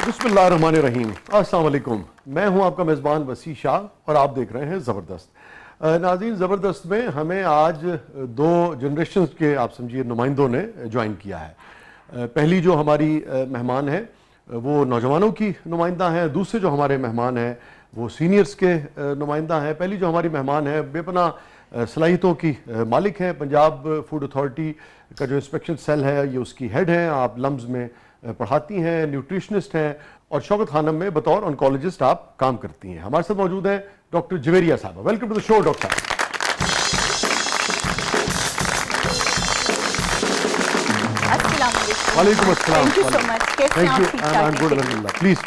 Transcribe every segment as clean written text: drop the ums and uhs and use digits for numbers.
बिस्मिल्लाहिर्रहमानिर्रहीम। अस्सलाम वालेकुम। मैं हूं आपका मेज़बान वसी शाह और आप देख रहे हैं ज़बरदस्त। नाज़रीन, ज़बरदस्त में हमें आज दो जनरेशन के आप समझिए नुमाइंदों ने ज्वाइन किया है। पहली जो हमारी मेहमान है वो नौजवानों की नुमाइंदा हैं, दूसरे जो हमारे मेहमान हैं वो सीनियर्स के नुमाइंदा हैं। पहली जो हमारी मेहमान है बेपना सलाहियतों की मालिक हैं, पंजाब फूड अथॉरिटी का जो इंस्पेक्शन सेल है ये उसकी हेड हैं। आप लम्स में पढ़ाती हैं, न्यूट्रिशनिस्ट हैं और शौकत खानम में बतौर ऑन्कोलॉजिस्ट आप काम करती हैं। हमारे साथ मौजूद हैं डॉक्टर जवेरिया साहब। Welcome to the show doctor साहब। वालेकुम अस्सलाम। Thank you so much. कैसे हैं आप? ठीक ठाक? आई एम गुड अल्हम्दुलिल्लाह। प्लीज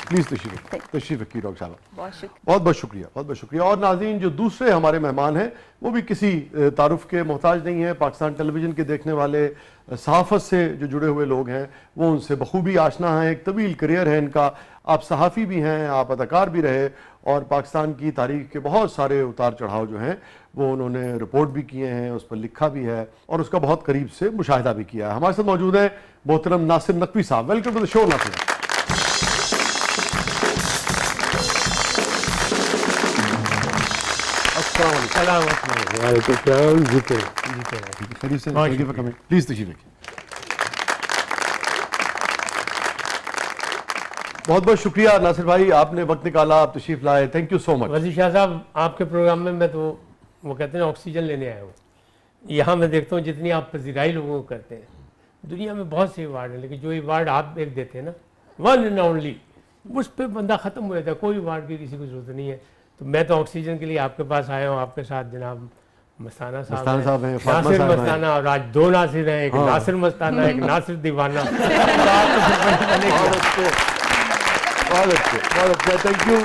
तशरीफ रखिए डॉक्टर साहब। बहुत बहुत शुक्रिया। और नाज़रीन जो दूसरे हमारे मेहमान हैं वो भी किसी तारुफ के मोहताज नहीं है। पाकिस्तान टेलीविज़न के देखने वाले सहाफ़त से जो जुड़े हुए लोग हैं वो उनसे बखूबी आशना हैं। एक तवील करियर है इनका। आप सहाफ़ी भी हैं, आप अदाकार भी रहे और पाकिस्तान की तारीख के बहुत सारे उतार चढ़ाव जो हैं वो उन्होंने रिपोर्ट भी किए हैं, उस पर लिखा भी है और उसका बहुत करीब से मुशाहिदा भी किया है। हमारे साथ मौजूद हैं मोहतरम नासिर नकवी साहब। Welcome to the show Nasir. Please तशरीफ रखिए। बहुत बहुत शुक्रिया नासिर भाई, आपने वक्त निकाला, आप तशरीफ लाए। Thank you so much. वज़ीर शाह साहब, आपके प्रोग्राम में मैं तो वो कहते हैं ऑक्सीजन लेने आया हूँ। यहाँ मैं देखता हूँ जितनी आप पजीराई लोगों को करते हैं, दुनिया में बहुत से अवार्ड हैं लेकिन जो अवार्ड आप एक देते हैं ना, वन एंड ओनली, उस पर बंदा ख़त्म हो जाता है। कोई अवार्ड की किसी को जरूरत नहीं है। तो मैं तो ऑक्सीजन के लिए आपके पास आया हूँ। आपके साथ जनाब मस्ताना साहब हैं, नासिर मस्ताना, और आज दो नासिर हैं, एक नासिर मस्ताना, एक नासिर दीवाना। बहुत अच्छे। Thank you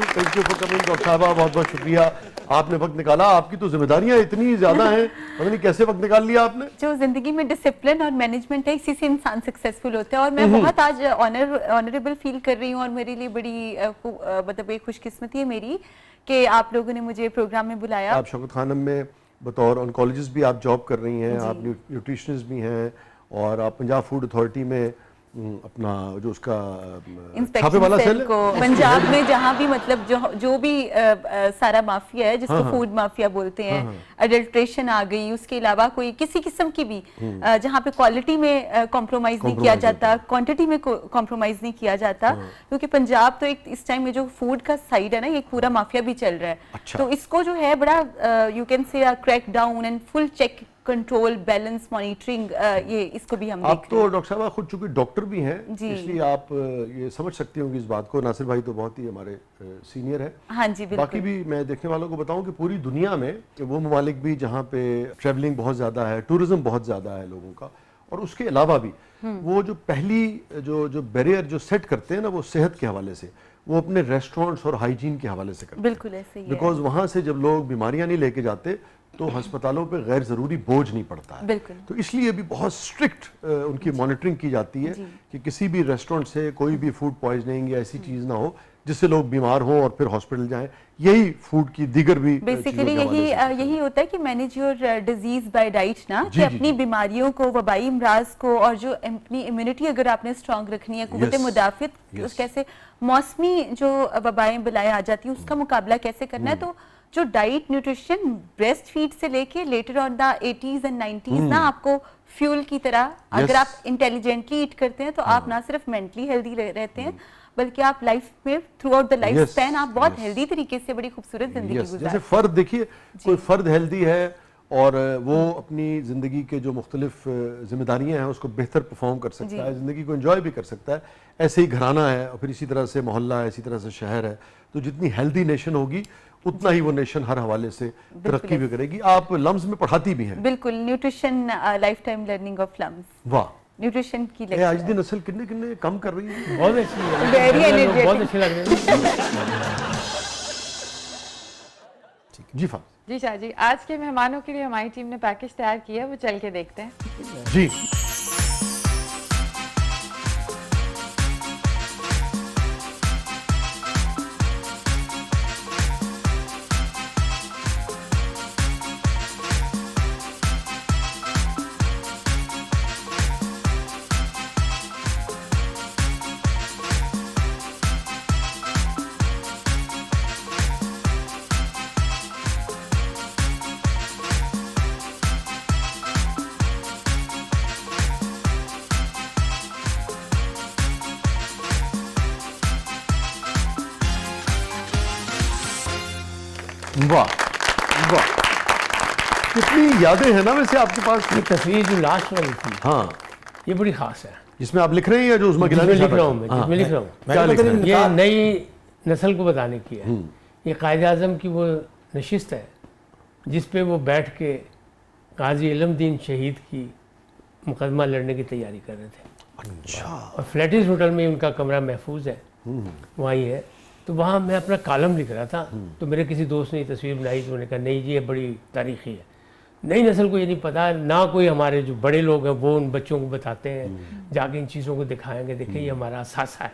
for coming doctor साहबा, बहुत बहुत शुक्रिया, आपने वक्त निकाला। आपकी तो जिम्मेदारियां इतनी ज्यादा हैं, पता नहीं कैसे वक्त निकाल लिया आपने। जो जिंदगी में डिसिप्लिन और मैनेजमेंट है, इसी से इंसान सक्सेसफुल होता है। और मैं बहुत आज ऑनरेबल फील कर रही हूँ और मेरे लिए बड़ी मतलब एक खुशकिस्मती है मेरी कि आप लोगों ने मुझे प्रोग्राम में बुलाया। आप शौकत खानम में बतौर ऑन्कोलॉजिस्ट भी आप जॉब कर रही हैं, आप न्यूट्रिशनिस्ट भी हैं और आप पंजाब फूड अथॉरिटी में अपना जो उसका छापे वाला सेल को पंजाब में जहाँ भी मतलब जो भी सारा माफिया है जिसको फूड माफिया बोलते हैं, अडल्ट्रेशन आ गई, उसके अलावा कोई किसी किस्म की भी जहाँ पे क्वालिटी में कॉम्प्रोमाइज नहीं किया जाता, क्वांटिटी में कॉम्प्रोमाइज नहीं किया जाता, क्योंकि पंजाब तो एक इस टाइम में जो फूड का साइड है ना, ये पूरा माफिया भी चल रहा है। अच्छा। तो इसको जो है बड़ा you can say crack down and full check, control, balance, monitoring, ये इसको भी हम आप तो डॉक्टर साहब खुद चूंकि डॉक्टर भी हैं, इसलिए आप ये समझ सकती होंगी इस बात को। नासिर भाई तो बहुत ही हमारे सीनियर है। हाँ जी, बिल्कुल। बाकी भी मैं देखने वालों को बताऊं कि पूरी दुनिया में वो ममालिक भी जहाँ पे ट्रैवलिंग बहुत ज़्यादा है, टूरिज्म बहुत ज़्यादा है लोगों का, और उसके अलावा भी वो जो पहली जो बैरियर जो सेट करते हैं ना, वो सेहत के हवाले से, वो अपने रेस्टोरेंट्स और हाइजीन के हवाले से करते हैं। बिल्कुल ऐसे ही है। बिकॉज वहाँ से जब लोग बीमारियाँ नहीं लेके जाते तो अस्पतालों पे गैर ज़रूरी बोझ नहीं पड़ता है। बिल्कुल। तो इसलिए भी बहुत स्ट्रिक्ट उनकी मॉनिटरिंग की जाती है कि किसी भी रेस्टोरेंट से कोई भी फूड पॉइजनिंग या ऐसी चीज़ ना हो जिससे लोग बीमार हों और फिर हॉस्पिटल जाएं। यही फूड की दीगर भी बेसिकली यही होता है कि manage your disease bye diet ना, कि अपनी बीमारियों को, वबाई अमराज को, और जो अपनी इम्यूनिटी अगर आपने स्ट्रांग रखनी है, कुव्वत मुदाफित कैसे मौसमी जो वबाएं बलाएं आ जाती हैं उसका मुकाबला कैसे करना है। तो जो डाइट न्यूट्रिशन ब्रेस्ट फीड से लेके later on the 80s and 90s ना आपको फ्यूल की तरह, अगर आप इंटेलिजेंटली ईट करते हैं तो आप ना सिर्फ मेंटली हेल्दी रहते हैं बल्कि आप लाइफ में through out the life span आप बहुत हेल्दी तरीके से बड़ी खूबसूरत जिंदगी गुजारते हैं। जैसे फर्द देखिए, कोई फर्द हेल्दी है और वो अपनी ज़िंदगी के जो मुख्तलिफ जिम्मेदारियाँ हैं उसको बेहतर परफॉर्म कर सकता है, ज़िंदगी को एंजॉय भी कर सकता है। ऐसे ही घराना है और फिर इसी तरह से मोहल्ला है, इसी तरह से शहर है। तो जितनी हेल्दी नेशन होगी उतना ही वो नेशन हर हवाले से तरक्की भी करेगी। आप लम्स में पढ़ाती भी हैं। बिल्कुल, nutrition life time learning of LUMS. वाह, न्यूट्रिशन की लेक्चर आज दिन असल किन्ने किन्ने कम कर रही है। बहुत अच्छी है, वेरी एनर्जेटिक, बहुत अच्छी लग रही है। जी फाज जी शाह जी, आज के मेहमानों के लिए हमारी टीम ने पैकेज तैयार किया है, वो चल के देखते हैं। जी वाह वाह, कितनी यादें हैं ना वैसे आपके पास। ये तस्वीर जो लास्ट वाली थी हाँ, ये बड़ी खास है। जिसमें आप लिख रहे हैं या जो उस्मा गिलानी जिसमें लिख साहब रहा हैं? हूँ मैं, हाँ, जिसमें लिख रहा हूँ, क्या लिख रहे हैं? ये नई नस्ल को बताने की है। ये कायद आज़म की वो नशिस्त है जिस पे वो बैठ के गाजी इल्मदीन शहीद की मुकदमा लड़ने की तैयारी कर रहे थे। अच्छा, और फ्लैटिस होटल में उनका कमरा महफूज है, वहाँ ही है। तो वहाँ मैं अपना कॉलम लिख रहा था, तो मेरे किसी दोस्त ने ये तस्वीर बनाई, तो उन्होंने कहा नहीं जी ये बड़ी तारीखी है। नई नस्ल को ये नहीं पता, ना कोई हमारे जो बड़े लोग हैं वो उन बच्चों को बताते हैं, जाके इन चीज़ों को दिखाएंगे, देखें ये हमारा असासा है।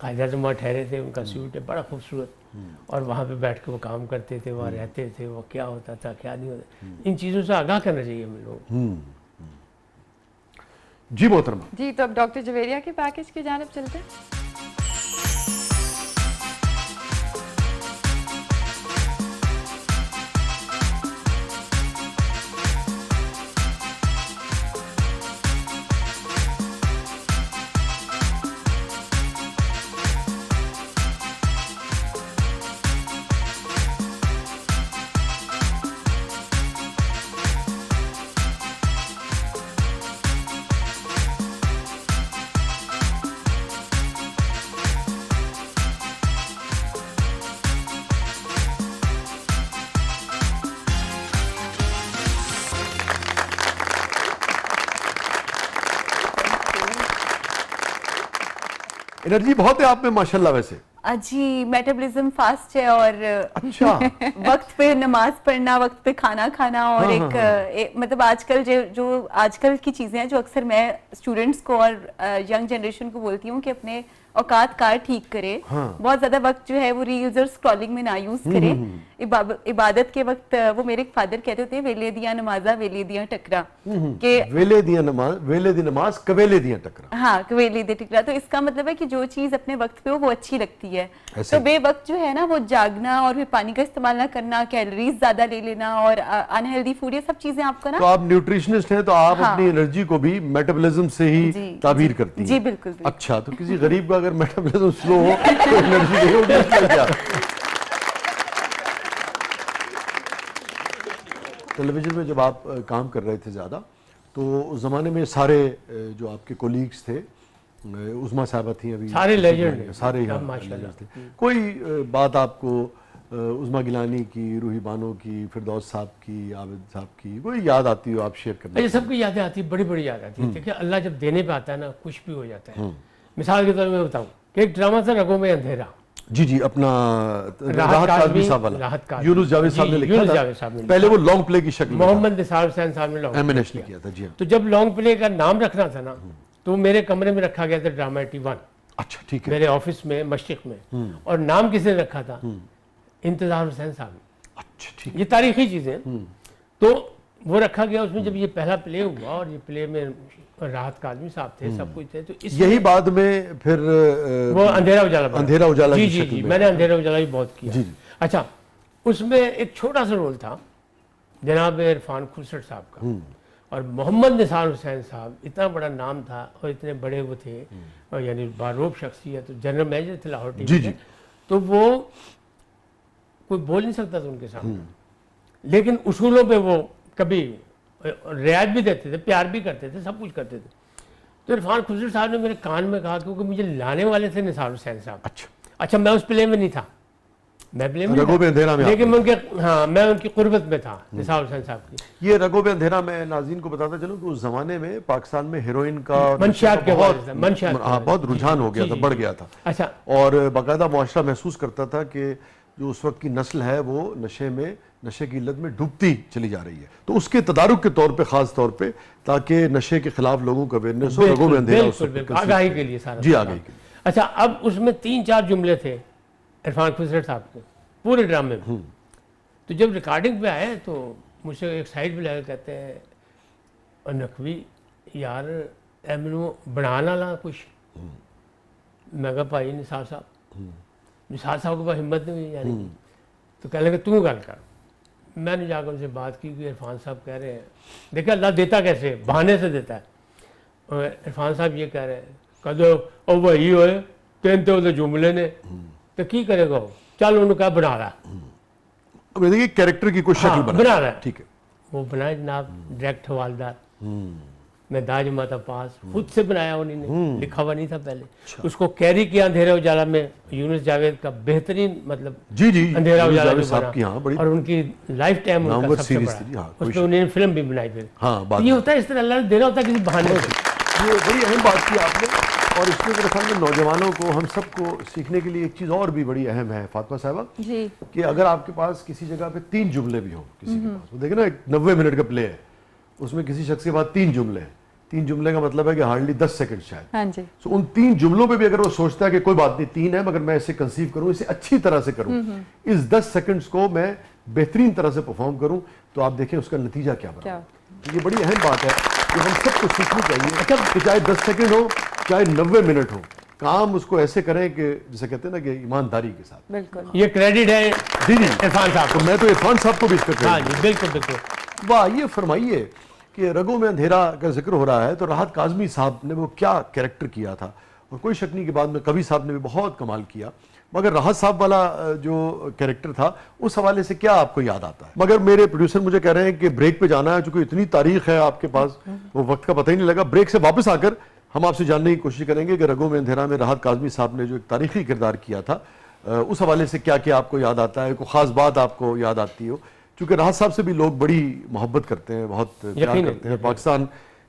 कायद आज़म वहाँ ठहरे थे, उनका सूट है बड़ा खूबसूरत, और वहाँ पे बैठ के वो काम करते थे, वहाँ रहते थे, वो क्या होता था क्या नहीं होता, इन चीज़ों से आगाह करना चाहिए हमें लोग। जी मोहतरमा। जी, तो अब डॉक्टर जवेरिया के पैकेज की जानिब चलते हैं। एनर्जी बहुत है आप में माशाल्लाह वैसे। जी, मेटाबॉलिज्म फास्ट है, और अच्छा। वक्त पे नमाज पढ़ना, वक्त पे खाना खाना, और हाँ, मतलब आजकल जो आजकल की चीज़ें हैं जो अक्सर मैं स्टूडेंट्स को और यंग जनरेशन को बोलती हूँ कि अपने औकात कार ठीक करे। हाँ। बहुत ज़्यादा वक्त जो है वो रील्स और स्क्रॉलिंग में ना यूज़ करे। इबादत के वक्त वो मेरे फादर कहते थे वेले दिया नमाजा वेले दिया टकरा, कि वेले दिया नमाज, वेले दी नमाज कवेले दिया टकरा। हाँ कवेले दे टकरा। तो इसका मतलब है कि जो चीज़ अपने वक्त पे हो वो अच्छी लगती है। ऐसे। तो बेवक्त जो है ना वो जागना और फिर पानी का इस्तेमाल ना करना, कैलोरीज ज्यादा ले लेना और अनहेल्दी फूड, ये सब चीजें आपको तो ना। आप न्यूट्रिशनिस्ट हैं तो आप हाँ। अपनी एनर्जी को भी मेटाबॉलिज्म से ही जी, ताबीर जी, करती हैं। जी, बिल्कुल, बिल्कुल। अच्छा, तो किसी गरीब का अगर मेटाबॉलिज्म स्लो हो तो एनर्जी नहीं होगी इसमें क्या? टेलीविजन में जब आप काम कर रहे थे ज़्यादा, तो उस ज़माने में सारे जो आपके कोलीग्स थे, उस्मा साहबा थी अभी, सारे legend हैं। सारे क्या यहाँ माशाल्लाह। legends थे। कोई बात आपको उस्मा गिलानी की, रूही बानो की, फिरदौस साहब की, आबिद साहब की कोई याद आती हो आप शेयर करना? ये सबकी यादें आती है, बड़ी बड़ी याद आती है। देखिए अल्लाह जब देने पे आता है ना कुछ भी हो जाता है। मिसाल के तौर पर मैं बताऊं कि एक ड्रामा था रगों में अंधेरा, जी जी, अपना राहत काज़मी साहब वाला, राहत काज़मी। यूनुस जावेद साहब जी, ने लिखा यूनुस था। जावेद साहब ने पहले वो लॉन्ग प्ले की शक्ल में था। मोहम्मद निसार हुसैन साहब ने लॉन्ग एमएनएस प्ले ने किया था। जी हाँ। तो जब लॉन्ग प्ले का नाम रखना था ना, तो मेरे कमरे में रखा गया था ड्रामा 81 अच्छा ठीक है। मेरे ऑफिस में मस्जिद में, और नाम किसने रखा था? इंतजार हुसैन साहब ने। अच्छा ठीक ये तारीखी चीज़ें हैं। तो वो रखा गया उसमें। जब ये पहला प्ले हुआ और ये प्ले में राहत काज़मी साहब थे, सब कुछ थे, तो है। इस यही बाद में फिर वो अंधेरा उजाला बना। अंधेरा उजाला जी की जी शक्ल जी, में। मैंने अंधेरा उजाला भी बहुत किया। जी, जी। अच्छा, उसमें एक छोटा सा रोल था जनाब इरफान खुसरत साहब का, और मोहम्मद निसार हुसैन साहब, इतना बड़ा नाम था और इतने बड़े वो थे, और यानी बारोब शख्सियत, तो जनरल मैनेजर थे लाहौर टीम जी, के। जी। तो वो कोई बोल नहीं सकता था उनके सामने, लेकिन उसूलों पे वो कभी रियायत भी देते थे, प्यार भी करते थे, सब कुछ करते थे। तो इरफान खुसरत साहब ने मेरे कान में कहा, क्योंकि मुझे लाने वाले थे निसार हुसैन साहब। अच्छा, मैं उस प्ले में नहीं था, मैं प्ले में रगों पे अंधेरा में लेकिन मैं उनके, हाँ, मैं उनकी कुर्बत में था निसार हुसैन साहब की। ये रगों पे अंधेरा में नाज़रीन को बताता चलूं कि उस जमाने में पाकिस्तान में हेरोइन का मंशियात के बहुत हवाले से, मंशियात के हवाले बहुत से। रुझान हो गया जी, था, जी, बढ़ जी। गया था। अच्छा, और बाकायदा मुआशरा महसूस करता था कि जो उस वक्त की नस्ल है वो नशे की लत में डूबती चली जा रही है। तो उसके तदारुक के तौर पे, खास तौर पे, ताकि नशे के खिलाफ लोगों का अवेयरनेस हो, रगों में अंधेरा उस वक्त बिल्कुल, का आगाही सीख के है। लिए सारा जी, कुछ आगाही था। के लिए। अच्छा, अब उसमें 3-4 जुमले थे इरफान खुसरत साहब के पूरे ड्रामे में। तो जब रिकॉर्डिंग पे आए तो मुझसे एक साइड पे लगा, कहते हैं और नकवी यार ए मैनू बनाना ला कुछ। मैं कहा भाई निसार साहब के पास हिम्मत नहीं हुई, यानी तो कह लगे तू गल कर। मैंने जाकर उनसे बात की कि इरफान साहब कह रहे हैं, देखिए अल्लाह देता कैसे, बहाने से देता है। और इरफान साहब ये कह रहे हैं, कदो ओ वही होए तीन तो जुमले ने तो की करेगा वो, चल उन्होंने कहा बना रहा। अब ये देखिए कैरेक्टर की कोई शक्ल हाँ, बना रहा है। ठीक है। वो बनाया जनाब डायरेक्ट हवालदार, मैं दाज माता पास खुद से बनाया उन्होंने, लिखा हुआ नहीं था पहले। उसको कैरी किया अंधेरा उजाला में यूनुस जावेद का बेहतरीन, मतलब जी जी अंधेरा यूनुस उजाला जावेद जो साहब बना, की, हाँ, बड़ी और उनकी लाइफ टाइम नामवर उनका सबसे सीरीज बड़ा, थी, हाँ, कोई उसमें उन्होंने फिल्म भी बनाई फिर। हाँ, बात तो ये होता है, इस तरह अल्लाह ने देना होता है किसी बहाने से। ये बड़ी अहम बात की आपने, और इसमें मेरे ख्याल में नौजवानों को, हम सबको सीखने के लिए एक चीज़ और भी बड़ी अहम है फातिमा साहिबा, जी, कि अगर आपके पास किसी जगह पे 3 जुमले भी हों किसी के पास, वो देखे ना, एक 90 मिनट का प्ले है, उसमें किसी शख्स के पास 3 जुमले हैं, 3 जुमले का मतलब है कि हार्डली 10 सेकंड शायद। हाँ जी। तो उन 3 जुमलों पे भी अगर वो सोचता है कि कोई बात नहीं 3 है, मगर मैं इसे कंसीव करूं, इसे अच्छी तरह से करूं, इस 10 सेकंड्स को मैं बेहतरीन तरह से परफॉर्म करूं, तो आप देखें उसका नतीजा क्या बना। तो ये बड़ी अहम बात है कि हम सबको सीखनी चाहिए कि चाहे 10 सेकंड हो, चाहे 90 मिनट हो, काम उसको ऐसे करें कि जिसे कहते हैं ना कि ईमानदारी के साथ। बिल्कुल, ये क्रेडिट है जी जी इरफान साहब तो मैं तो इरफान साहब को भी इसका को। हाँ credit जी, बिल्कुल बिल्कुल। वाह, ये फरमाइए कि रगों में अंधेरा का जिक्र हो रहा है, तो राहत काज़मी साहब ने वो क्या कैरेक्टर किया था, और कोई शक नहीं कि बाद में कवि साहब ने भी बहुत कमाल किया, मगर राहत साहब वाला जो कैरेक्टर था उस हवाले से क्या आपको याद आता है? मगर मेरे प्रोड्यूसर मुझे कह रहे हैं कि ब्रेक पे जाना है, चूंकि इतनी तारीख है आपके पास, वो वक्त का पता ही नहीं लगा। ब्रेक से वापस आकर हम आपसे जानने की कोशिश करेंगे कि रगों में अंधेरा में राहत काज़मी साहब ने जो एक तारीखी किरदार किया था, उस हवाले से क्या क्या आपको याद आता है, कोई ख़ास बात आपको याद आती हो, क्योंकि राहत साहब से भी लोग बड़ी मोहब्बत करते हैं, बहुत प्यार करते हैं। पाकिस्तान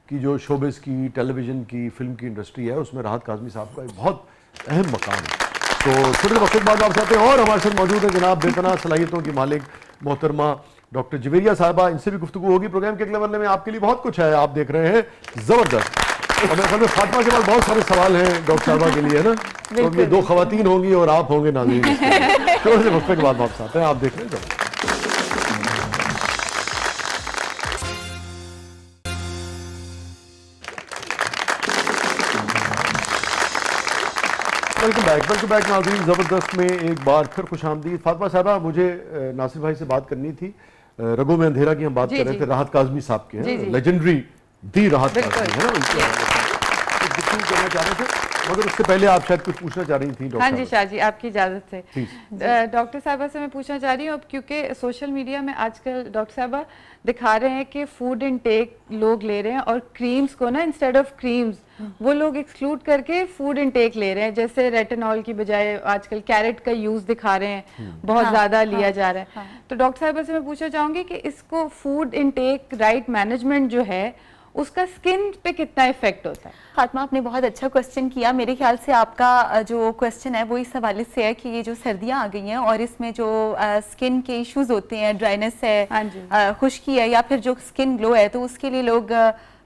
की जो शोबिस की, टेलीविज़न की, फिल्म की इंडस्ट्री है, उसमें राहत काज़मी साहब का एक बहुत अहम मकाम है। तो थोड़े वक्त बाद आप चाहते हैं, और हमारे साथ मौजूद है जनाब बेपनाह सलाहियतों की मालिक मोहतरमा डॉक्टर जुवेरिया साहबा, इनसे भी गुफ्तगू होगी। प्रोग्राम के अगले मरले में आपके लिए बहुत कुछ है, आप देख रहे हैं ज़बरदस्त। और मेरे ख्याल में फातिमा के पास बहुत सारे सवाल हैं डॉक्टर साहबा के लिए, है ना, तो अब ये 2 खवातीन होंगी और आप होंगे नाज़रीन। थोड़े से वक्त के बाद वापस आते हैं, आप देख रहे हैं ज़बरदस्त। वेलकम बैक नाज़रीन, ज़बरदस्त में एक बार फिर खुश आमदीद। फातिमा साहबा, मुझे नासिर भाई से बात करनी थी, रगों में अंधेरा की हम बात कर रहे थे, राहत काज़मी साहब के, लेजेंडरी दी राहत काज़मी, है ना, उनके गुफ्तगू करना चाह रहे थे, मगर उससे पहले आप शायद कुछ पूछना चाह रही थी डॉक्टर। हाँ जी शाह जी, आपकी इजाज़त से डॉक्टर साहबा से मैं पूछना चाह रही हूँ, अब क्योंकि सोशल मीडिया में आजकल डॉक्टर साहबा दिखा रहे हैं कि फूड इनटेक लोग ले रहे हैं, और क्रीम्स को ना, इंस्टेड ऑफ क्रीम्स वो लोग एक्सक्लूड करके फूड इनटेक ले रहे हैं, जैसे रेटिनॉल की बजाय आजकल कैरेट का यूज दिखा रहे हैं, बहुत ज्यादा लिया जा रहा है। तो डॉक्टर साहबा से मैं पूछना चाहूंगी कि इसको फूड इनटेक राइट मैनेजमेंट जो है उसका स्किन पे कितना इफेक्ट होता है? फातिमा, आपने बहुत अच्छा क्वेश्चन किया। मेरे ख्याल से आपका जो क्वेश्चन है वो इस हवाले से है कि ये जो सर्दियां आ गई हैं और इसमें जो स्किन के इश्यूज होते हैं, ड्राइनेस है, खुश्की है, या फिर जो स्किन ग्लो है, तो उसके लिए लोग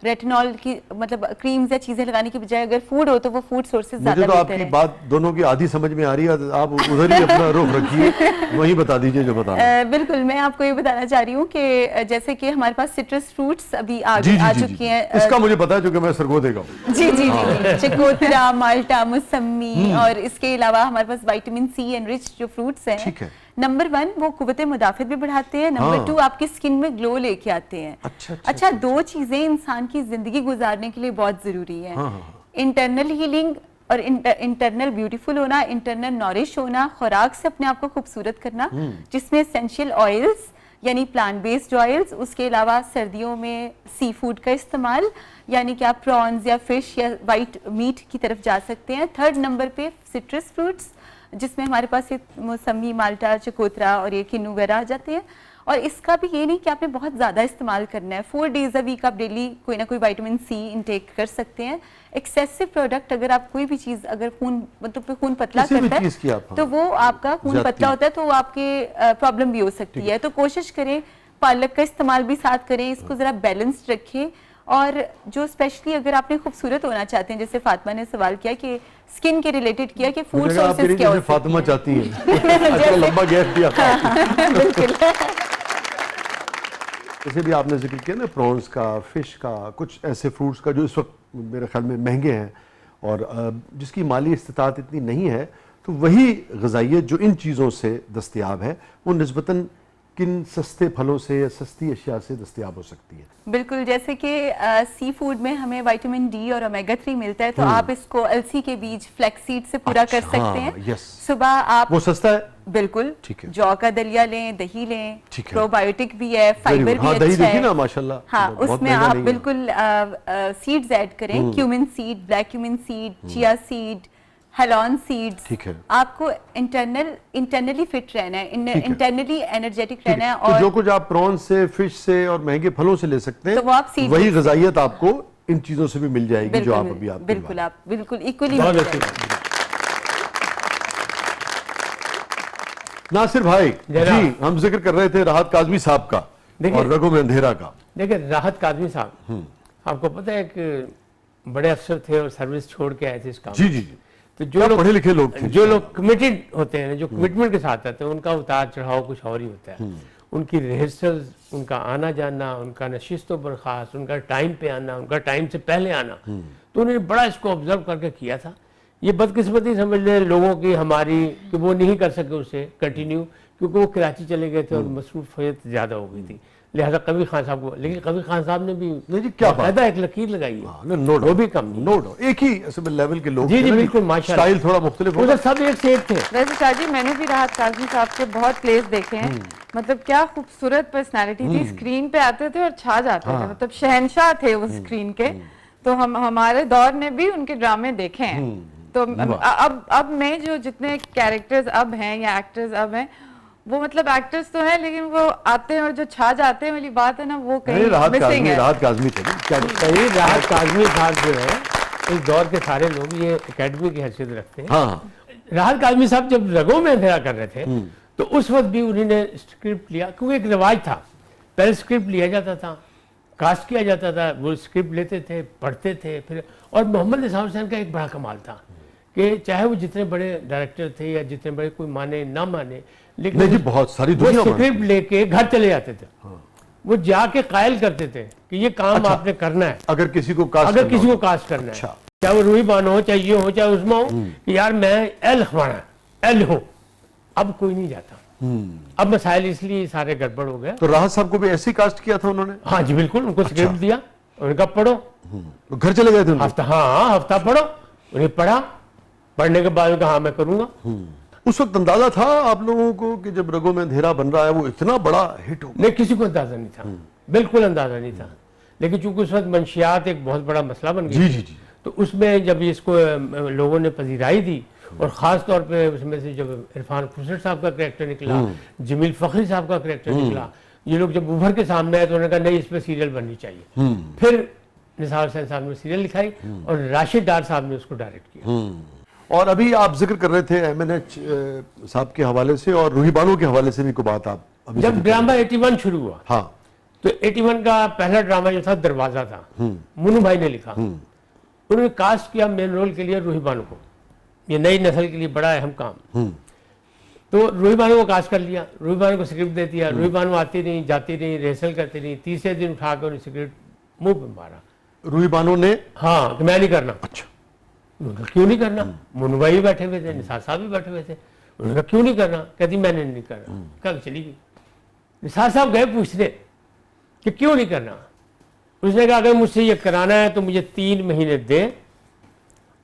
रेटिनॉल की मतलब क्रीम्स या चीजें लगाने की बजाय अगर फूड हो तो वो फूड सोर्सेज ज्यादा मुझे तो आपकी बात दोनों की आधी समझ में आ रही है, आप उधर ही अपना रुख रखिए, वहीं बता दीजिए जो बताना। बिल्कुल, मैं आपको ये बताना चाह रही हूँ कि जैसे कि हमारे पास सिट्रस फ्रूट्स अभी आ चुके हैं। इसका मुझे पता है क्योंकि मैं सरगोधे का हूँ। जी जी जी, चकोतरा, माल्टा, मौसमी, और इसके अलावा हमारे पास विटामिन सी एनरिच जो फ्रूट्स हैं, ठीक है, नंबर 1 वो कुव्वत मुदाफ़त भी बढ़ाते हैं, नंबर 2 आपकी स्किन में ग्लो लेके आते हैं। अच्छा, 2 चीजें इंसान की जिंदगी गुजारने के लिए बहुत जरूरी है, इंटरनल हीलिंग और इंटरनल ब्यूटीफुल होना, इंटरनल नॉरिश होना, खुराक से अपने आप को खूबसूरत करना, जिसमें एसेंशियल ऑयल्स यानी प्लांट बेस्ड ऑयल्स, उसके अलावा सर्दियों में सी फूड का इस्तेमाल, यानी कि आप प्रॉन्स या फिश या वाइट मीट की तरफ जा सकते हैं। 3rd नंबर पे सिट्रस फ्रूट्स, जिसमें हमारे पास मौसमी, माल्टा, चकोतरा और ये किन्नू वगैरह आ जाते हैं। और इसका भी ये नहीं कि आपने बहुत ज़्यादा इस्तेमाल करना है, 4 डेज अ वीक आप डेली कोई ना कोई विटामिन सी इनटेक कर सकते हैं। एक्सेसिव प्रोडक्ट, अगर आप कोई भी चीज़ अगर खून मतलब खून पतला करता है तो वो आपका खून पतला होता है, तो आपके प्रॉब्लम भी हो सकती है। तो कोशिश करें पालक का इस्तेमाल भी साथ करें, इसको ज़रा बैलेंस्ड रखें। और जो स्पेशली अगर आपने खूबसूरत होना चाहते हैं, जैसे फातिमा ने सवाल किया कि स्किन के रिलेटेड किया कि फूड सोर्सेज क्या होते हैं, फातिमा चाहती है लंबा गैप दिया। बिल्कुल। जैसे भी आपने जिक्र किया ना प्रॉन्स का, फिश का, कुछ ऐसे फ्रूट्स का जो इस वक्त मेरे ख्याल में महंगे हैं और जिसकी माली इस्तिताअत इतनी नहीं है, तो वही ग़िज़ाइयत जो इन चीज़ों से दस्तयाब है वो निस्बतन किन सस्ते फलों से या सस्ती अशिया से दस्तयाब हो सकती है? बिल्कुल, जैसे कि सी फूड में हमें विटामिन डी और ओमेगा 3 मिलता है, तो आप इसको अलसी के बीज, फ्लैक्स सीड से पूरा कर सकते हैं। यस, सुबह आप वो सस्ता है, बिल्कुल, ठीक है। जौ का दलिया लें, दही लें, ठीक है। प्रोबायोटिक भी है, फाइबर भी हाँ, दही अच्छा देखिए है। ना माशाल्लाह, हाँ, बहुत उसमें महंगा आप नहीं है। बिल्कुल सीड्स ऐड करें, cumin seed, black cumin seed, chia seed, हेलॉन सीड्स। ठीक है। आपको इंटरनली फिट रहना है, ठीक है। इंटरनली एनर्जेटिक ठीक रहना है। है। तो और जो कुछ आप प्रॉन्स से, फिश से और महंगे फलों से ले सकते हैं, तो वो आप seed वही food से- ग़िज़ाइयत आपको इन चीजों से भी मिल जाएगी जो आप अभी आप बिल्कुल आप बिल्कुल इक्वली बहुत अच्छी नासिर भाई जनाब। जी, हम जिक्र कर रहे थे राहत काज़मी साहब का देखिए- और रघु में अंधेरा का। देखिए राहत काज़मी साहब, आपको पता है कि बड़े अफसर थे और सर्विस छोड़ के आए थे इस काम जी में। जी जी, तो क्या पढ़े लिखे लोग थे। जो लोग कमिटेड होते हैं, जो कमिटमेंट के साथ आते हैं, उनका उतार चढ़ाव कुछ और ही होता है। उनकी रिहर्सल्स, उनका आना जाना, उनका नशिस्त व बर्खास्त, उनका टाइम पे आना, उनका टाइम से पहले आना, तो उन्होंने बड़ा इसको ऑब्जर्व करके किया था। ये बदकिस्मती समझ लें लोगों की, हमारी, कि वो नहीं कर सके उसे कंटिन्यू, क्योंकि वो कराची चले गए थे और मसरूफियत ज़्यादा हो गई थी, लिहाजा कबीर खान साहब को। लेकिन कबीर खान साहब ने भी नहीं जी, क्या बात। बाकायदा एक लकीर लगाई है, नो वो भी कम नहीं। नो डाउट, एक ही असल लेवल के लोग जी, थे जी, ना, बिल्कुल, माशाल्लाह। स्टाइल थोड़ा मुख्तलिफ होगा। उधर सब एक से एक थे। वैसे शाह जी, मैंने भी राहत काज़मी साहब के बहुत प्लेस देखे हैं। मतलब क्या खूबसूरत पर्सनालिटी थी, स्क्रीन पे आते थे और छा जाते थे, मतलब शहंशाह थे उस स्क्रीन के। तो हम हमारे दौर में भी उनके ड्रामे देखे हैं। तो अब मैं जो जितने कैरेक्टर्स अब हैं या एक्टर्स अब हैं, वो मतलब एक्टर्स तो हैं, लेकिन वो आते हैं और जो छा जाते हैं वाली बात है ना, वो कहीं मिसिंग है। राहत काज़मी थे जी, क्या सही, राहत काज़मी साहब जो है, इस दौर के सारे लोग ये एकेडमी की हैसियत रखते हैं। हाँ, राहत काज़मी साहब जब रगों में अंधेरा कर रहे थे, तो उस वक्त भी उन्होंने स्क्रिप्ट लिया, क्योंकि एक रिवाज था, पहले स्क्रिप्ट लिया जाता था, कास्ट किया जाता था, वो स्क्रिप्ट लेते थे, पढ़ते थे, फिर। और मोहम्मद निसार हुसैन का एक बड़ा कमाल था कि चाहे वो जितने बड़े डायरेक्टर थे या जितने बड़े कोई माने ना माने, लेकिन नहीं जी, बहुत सारी वो दुनिया मानती स्क्रिप्ट लेके घर चले जाते थे। वो जाके कायल करते थे कि ये काम आपने करना है, अगर किसी को कास्ट अगर करना किसी को हो। कास्ट करना है, अच्छा। चाहे वो रूही बानो हो, चाहे ये हो, चाहे उसमें हो, कि यार मैं एल हमारा एल हो। अब कोई नहीं जाता, अब मसाइल इसलिए सारे गड़बड़ हो गए। तो राहत साहब को भी ऐसे ही कास्ट किया था उन्होंने? हाँ जी बिल्कुल, उनको स्क्रिप्ट दिया, उनका पढ़ो, तो घर चले गए थे उनके? हफ्ता, हाँ हफ्ता पढ़ो, उन्हें पढ़ा, पढ़ने के बाद कहा मैं करूंगा। उस वक्त अंदाजा था आप लोगों को कि जब रगों में अंधेरा बन रहा है वो इतना बड़ा हिट होगा? नहीं, किसी को अंदाजा नहीं था, बिल्कुल अंदाजा नहीं था। लेकिन चूंकि उस वक्त मंशियात एक बहुत बड़ा मसला बन गया, जी जी जी, तो उसमें जब इसको लोगों ने पजीराई दी, और ख़ास तौर पे उसमें से जब इरफान खुसर साहब का करैक्टर निकला, जमील फखरी साहब का करैक्टर निकला, ये लोग जब उभर के सामने आए तो उन्होंने कहा नहीं, इस पर सीरियल बननी चाहिए। फिर निसार हुसैन साहब ने सीरियल लिखाई और राशिद डार साहब ने उसको डायरेक्ट किया। और अभी आप जिक्र कर रहे थे MNH साहब के हवाले से और रूही बानो के हवाले से भी कोई बात आप अभी जब जिक्र कर ड्रामा 81 शुरू हुआ, हाँ, तो 81 का पहला ड्रामा जो था दरवाजा था, मुन्नू भाई ने लिखा। उन्होंने कास्ट किया मेन रोल के लिए रूही बानो को, ये नई नस्ल के लिए बड़ा अहम काम। तो रूही बानो को कास्ट कर लिया, रूही बानो को स्क्रिप्ट दे दिया, रूही बानो आती नहीं, जाती नहीं, रिहर्सल करती नहीं, तीसरे दिन उठा कर उन्हें स्क्रिप्ट मुंह पे मारा, रूही बानो ने? हाँ कि मैं नहीं करना। अच्छा, उन्होंने कहा क्यों नहीं करना? मुन्नू भाई भी बैठे हुए थे, निसार साहब भी बैठे हुए थे, उन्होंने कहा क्यों नहीं करना? कहती मैंने नहीं करना। कल चली गई, निसार साहब गए पूछने कि क्यों नहीं करना? उसने कहा अगर मुझसे ये कराना है तो मुझे 3 महीने दे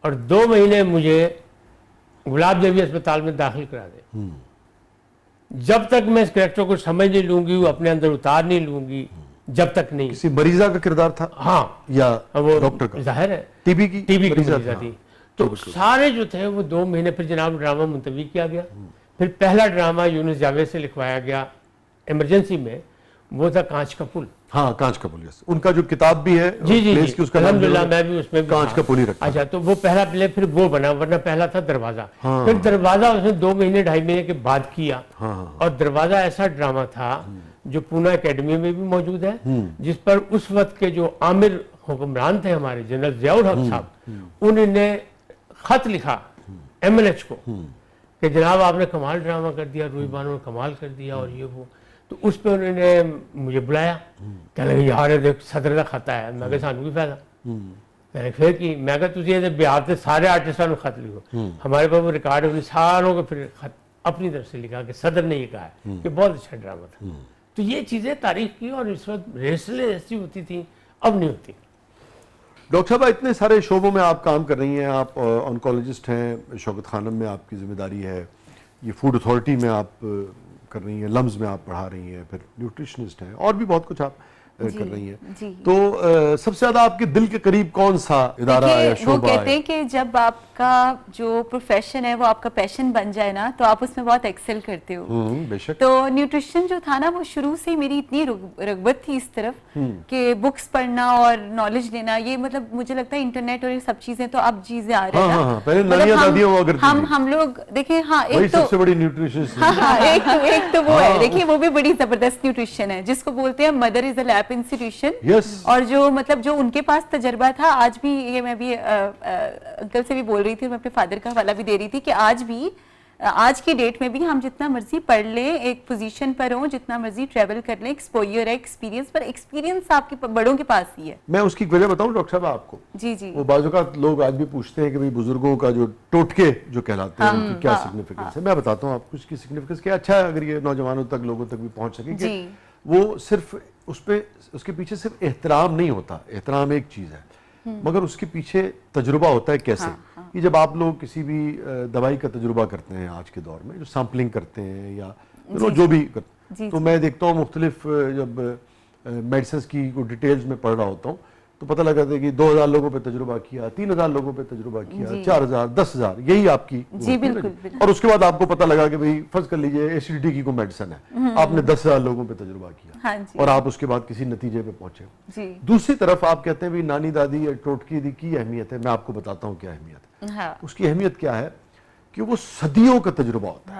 और 2 महीने मुझे गुलाब देवी अस्पताल में दाखिल करा दे। जब तक मैं इस कैरेक्टर को समझ नहीं लूंगी, वो अपने अंदर उतार नहीं लूंगी, जब तक नहीं। किसी मरीजा का किरदार था? हाँ, या वो डॉक्टर का? जाहिर है टीबी की मरीजा था। थी। तो सारे जो थे वो 2 महीने, फिर जनाब ड्रामा मुलतवी किया गया। फिर पहला ड्रामा यूनुस जावेद से लिखवाया गया इमरजेंसी में, वो था कांच का पुल। हाँ, कांच का पुल, यस। उनका जो किताब भी है जी जी प्लेस जी, की, उसका नाम अल्हम्दुलिल्लाह मैं भी उसमें कांच था। का पुल ही रखा। अच्छा, तो वो पहला प्ले फिर वो बना, वरना पहला था दरवाजा। हाँ। फिर दरवाजा उसने 2 महीने 2.5 महीने के बाद किया। हाँ। और दरवाजा ऐसा ड्रामा था जो पूना एकेडमी में भी मौजूद है, जिस पर उस वक्त के जो आमिर हुक्मरान थे हमारे, जनरल जियाउल हक साहब, उन्होंने खत लिखा MNH को कि जनाब आपने कमाल ड्रामा कर दिया, रूही बानो ने कमाल कर दिया, और ये वो। तो उस पर उन्होंने मुझे बुलाया, कहने लगे यार देख सदर का खत है। मैं कहा सानू की फायदा? मैंने फिर की, मैं कहा तुझे ये बिहार से सारे आर्टिस्टों ने खत लिखो, हमारे पास वो रिकॉर्ड है, सारों को फिर खत अपनी तरफ से लिखा कि सदर ने ये कहा है कि बहुत अच्छा ड्रामा था। तो ये चीज़ें तारीफ की, और इस वक्त रेसलें ऐसी होती थी, अब नहीं होती। डॉक्टर साहब, इतने सारे शोबों में आप काम कर रही हैं, आप ऑन्कोलॉजिस्ट हैं, शौकत खानम में आपकी जिम्मेदारी है, ये फूड अथॉरिटी में आप कर रही हैं, लम्स में आप पढ़ा रही हैं, फिर न्यूट्रिशनिस्ट हैं और भी बहुत कुछ आप कर रही हैं। जी। तो सबसे ज्यादा आपके दिल के करीब कौन सा इदारा देखिए, या वो शोबा कहते है? हैं कि जब आपका जो प्रोफेशन है वो आपका पैशन बन जाए ना तो आप उसमें बहुत एक्सेल करते हो। बेशक। तो न्यूट्रिशन जो था ना वो शुरू से मेरी इतनी रगबत थी इस तरफ कि बुक्स पढ़ना और नॉलेज लेना, ये मतलब मुझे लगता है इंटरनेट और ये सब चीजें तो अब चीजें आ रही है हाँ, ना। हाँ, पहले मतलब नानियां दादियां हुआ करती थी। हम लोग देखिए, हाँ वही एक तो सबसे बड़ी न्यूट्रिशनिस्ट हाँ हाँ एक तो वो हाँ। है, देखिए वो भी बड़ी जबरदस्त न्यूट्रिशन है जिसको बोलते हैं mother is a lab institution. Yes। और जो मतलब जो उनके पास तजर्बा था, आज भी ये मैं भी अंकल से भी बोल रही थी और मैं अपने फादर का हवाला भी दे रही थी कि आज भी आज की डेट में भी हम जितना मर्जी पढ़ ले, एक पोजीशन पर हो, जितना मर्जी ट्रैवल कर ले, एक्सपोजर है, एक्सपीरियंस, पर एक्सपीरियंस आपके बड़ों के पास ही है। मैं उसकी वजह बताऊं डॉक्टर साहब आपको? जी जी। वो बाजू का लोग आज भी पूछते हैं कि भाई बुजुर्गों का जो टोटके जो कहलाते हैं उनकी क्या सिग्निफिकेंस है। मैं बताता हूँ आपको उसकी सिग्निफिकेंस क्या। अच्छा है अगर ये नौजवानों तक, लोगों तक भी पहुंच सके कि जी। वो सिर्फ उसके पीछे सिर्फ एहतराम नहीं होता, एहतराम एक चीज है मगर उसके पीछे तजुर्बा होता है। कैसे? कि जब आप लोग किसी भी दवाई का तजुर्बा करते हैं आज के दौर में, जो सैम्पलिंग करते हैं या जो भी करते, तो मैं देखता हूँ मुख्तलिफ जब मेडिसिन की डिटेल्स में पढ़ रहा होता हूँ तो पता लगाता है कि 2000 लोगों पे तजुर्बा किया, 3000 लोगों पे तजुर्बा किया, 4000, 10000, यही आपकी जी बिल्कुल। और उसके बाद आपको पता लगा कि भाई फर्ज कर लीजिए एसिडिटी की कोई मेडिसिन है, आपने 10,000 लोगों पे तजुर्बा किया। हाँ जी। और आप उसके बाद किसी नतीजे पे पहुंचे। जी। दूसरी तरफ आप कहते हैं भी नानी दादी या टोटकी की अहमियत है। मैं आपको बताता हूँ क्या अहमियत है। हाँ। उसकी अहमियत क्या है कि वो सदियों का तजुर्बा होता है।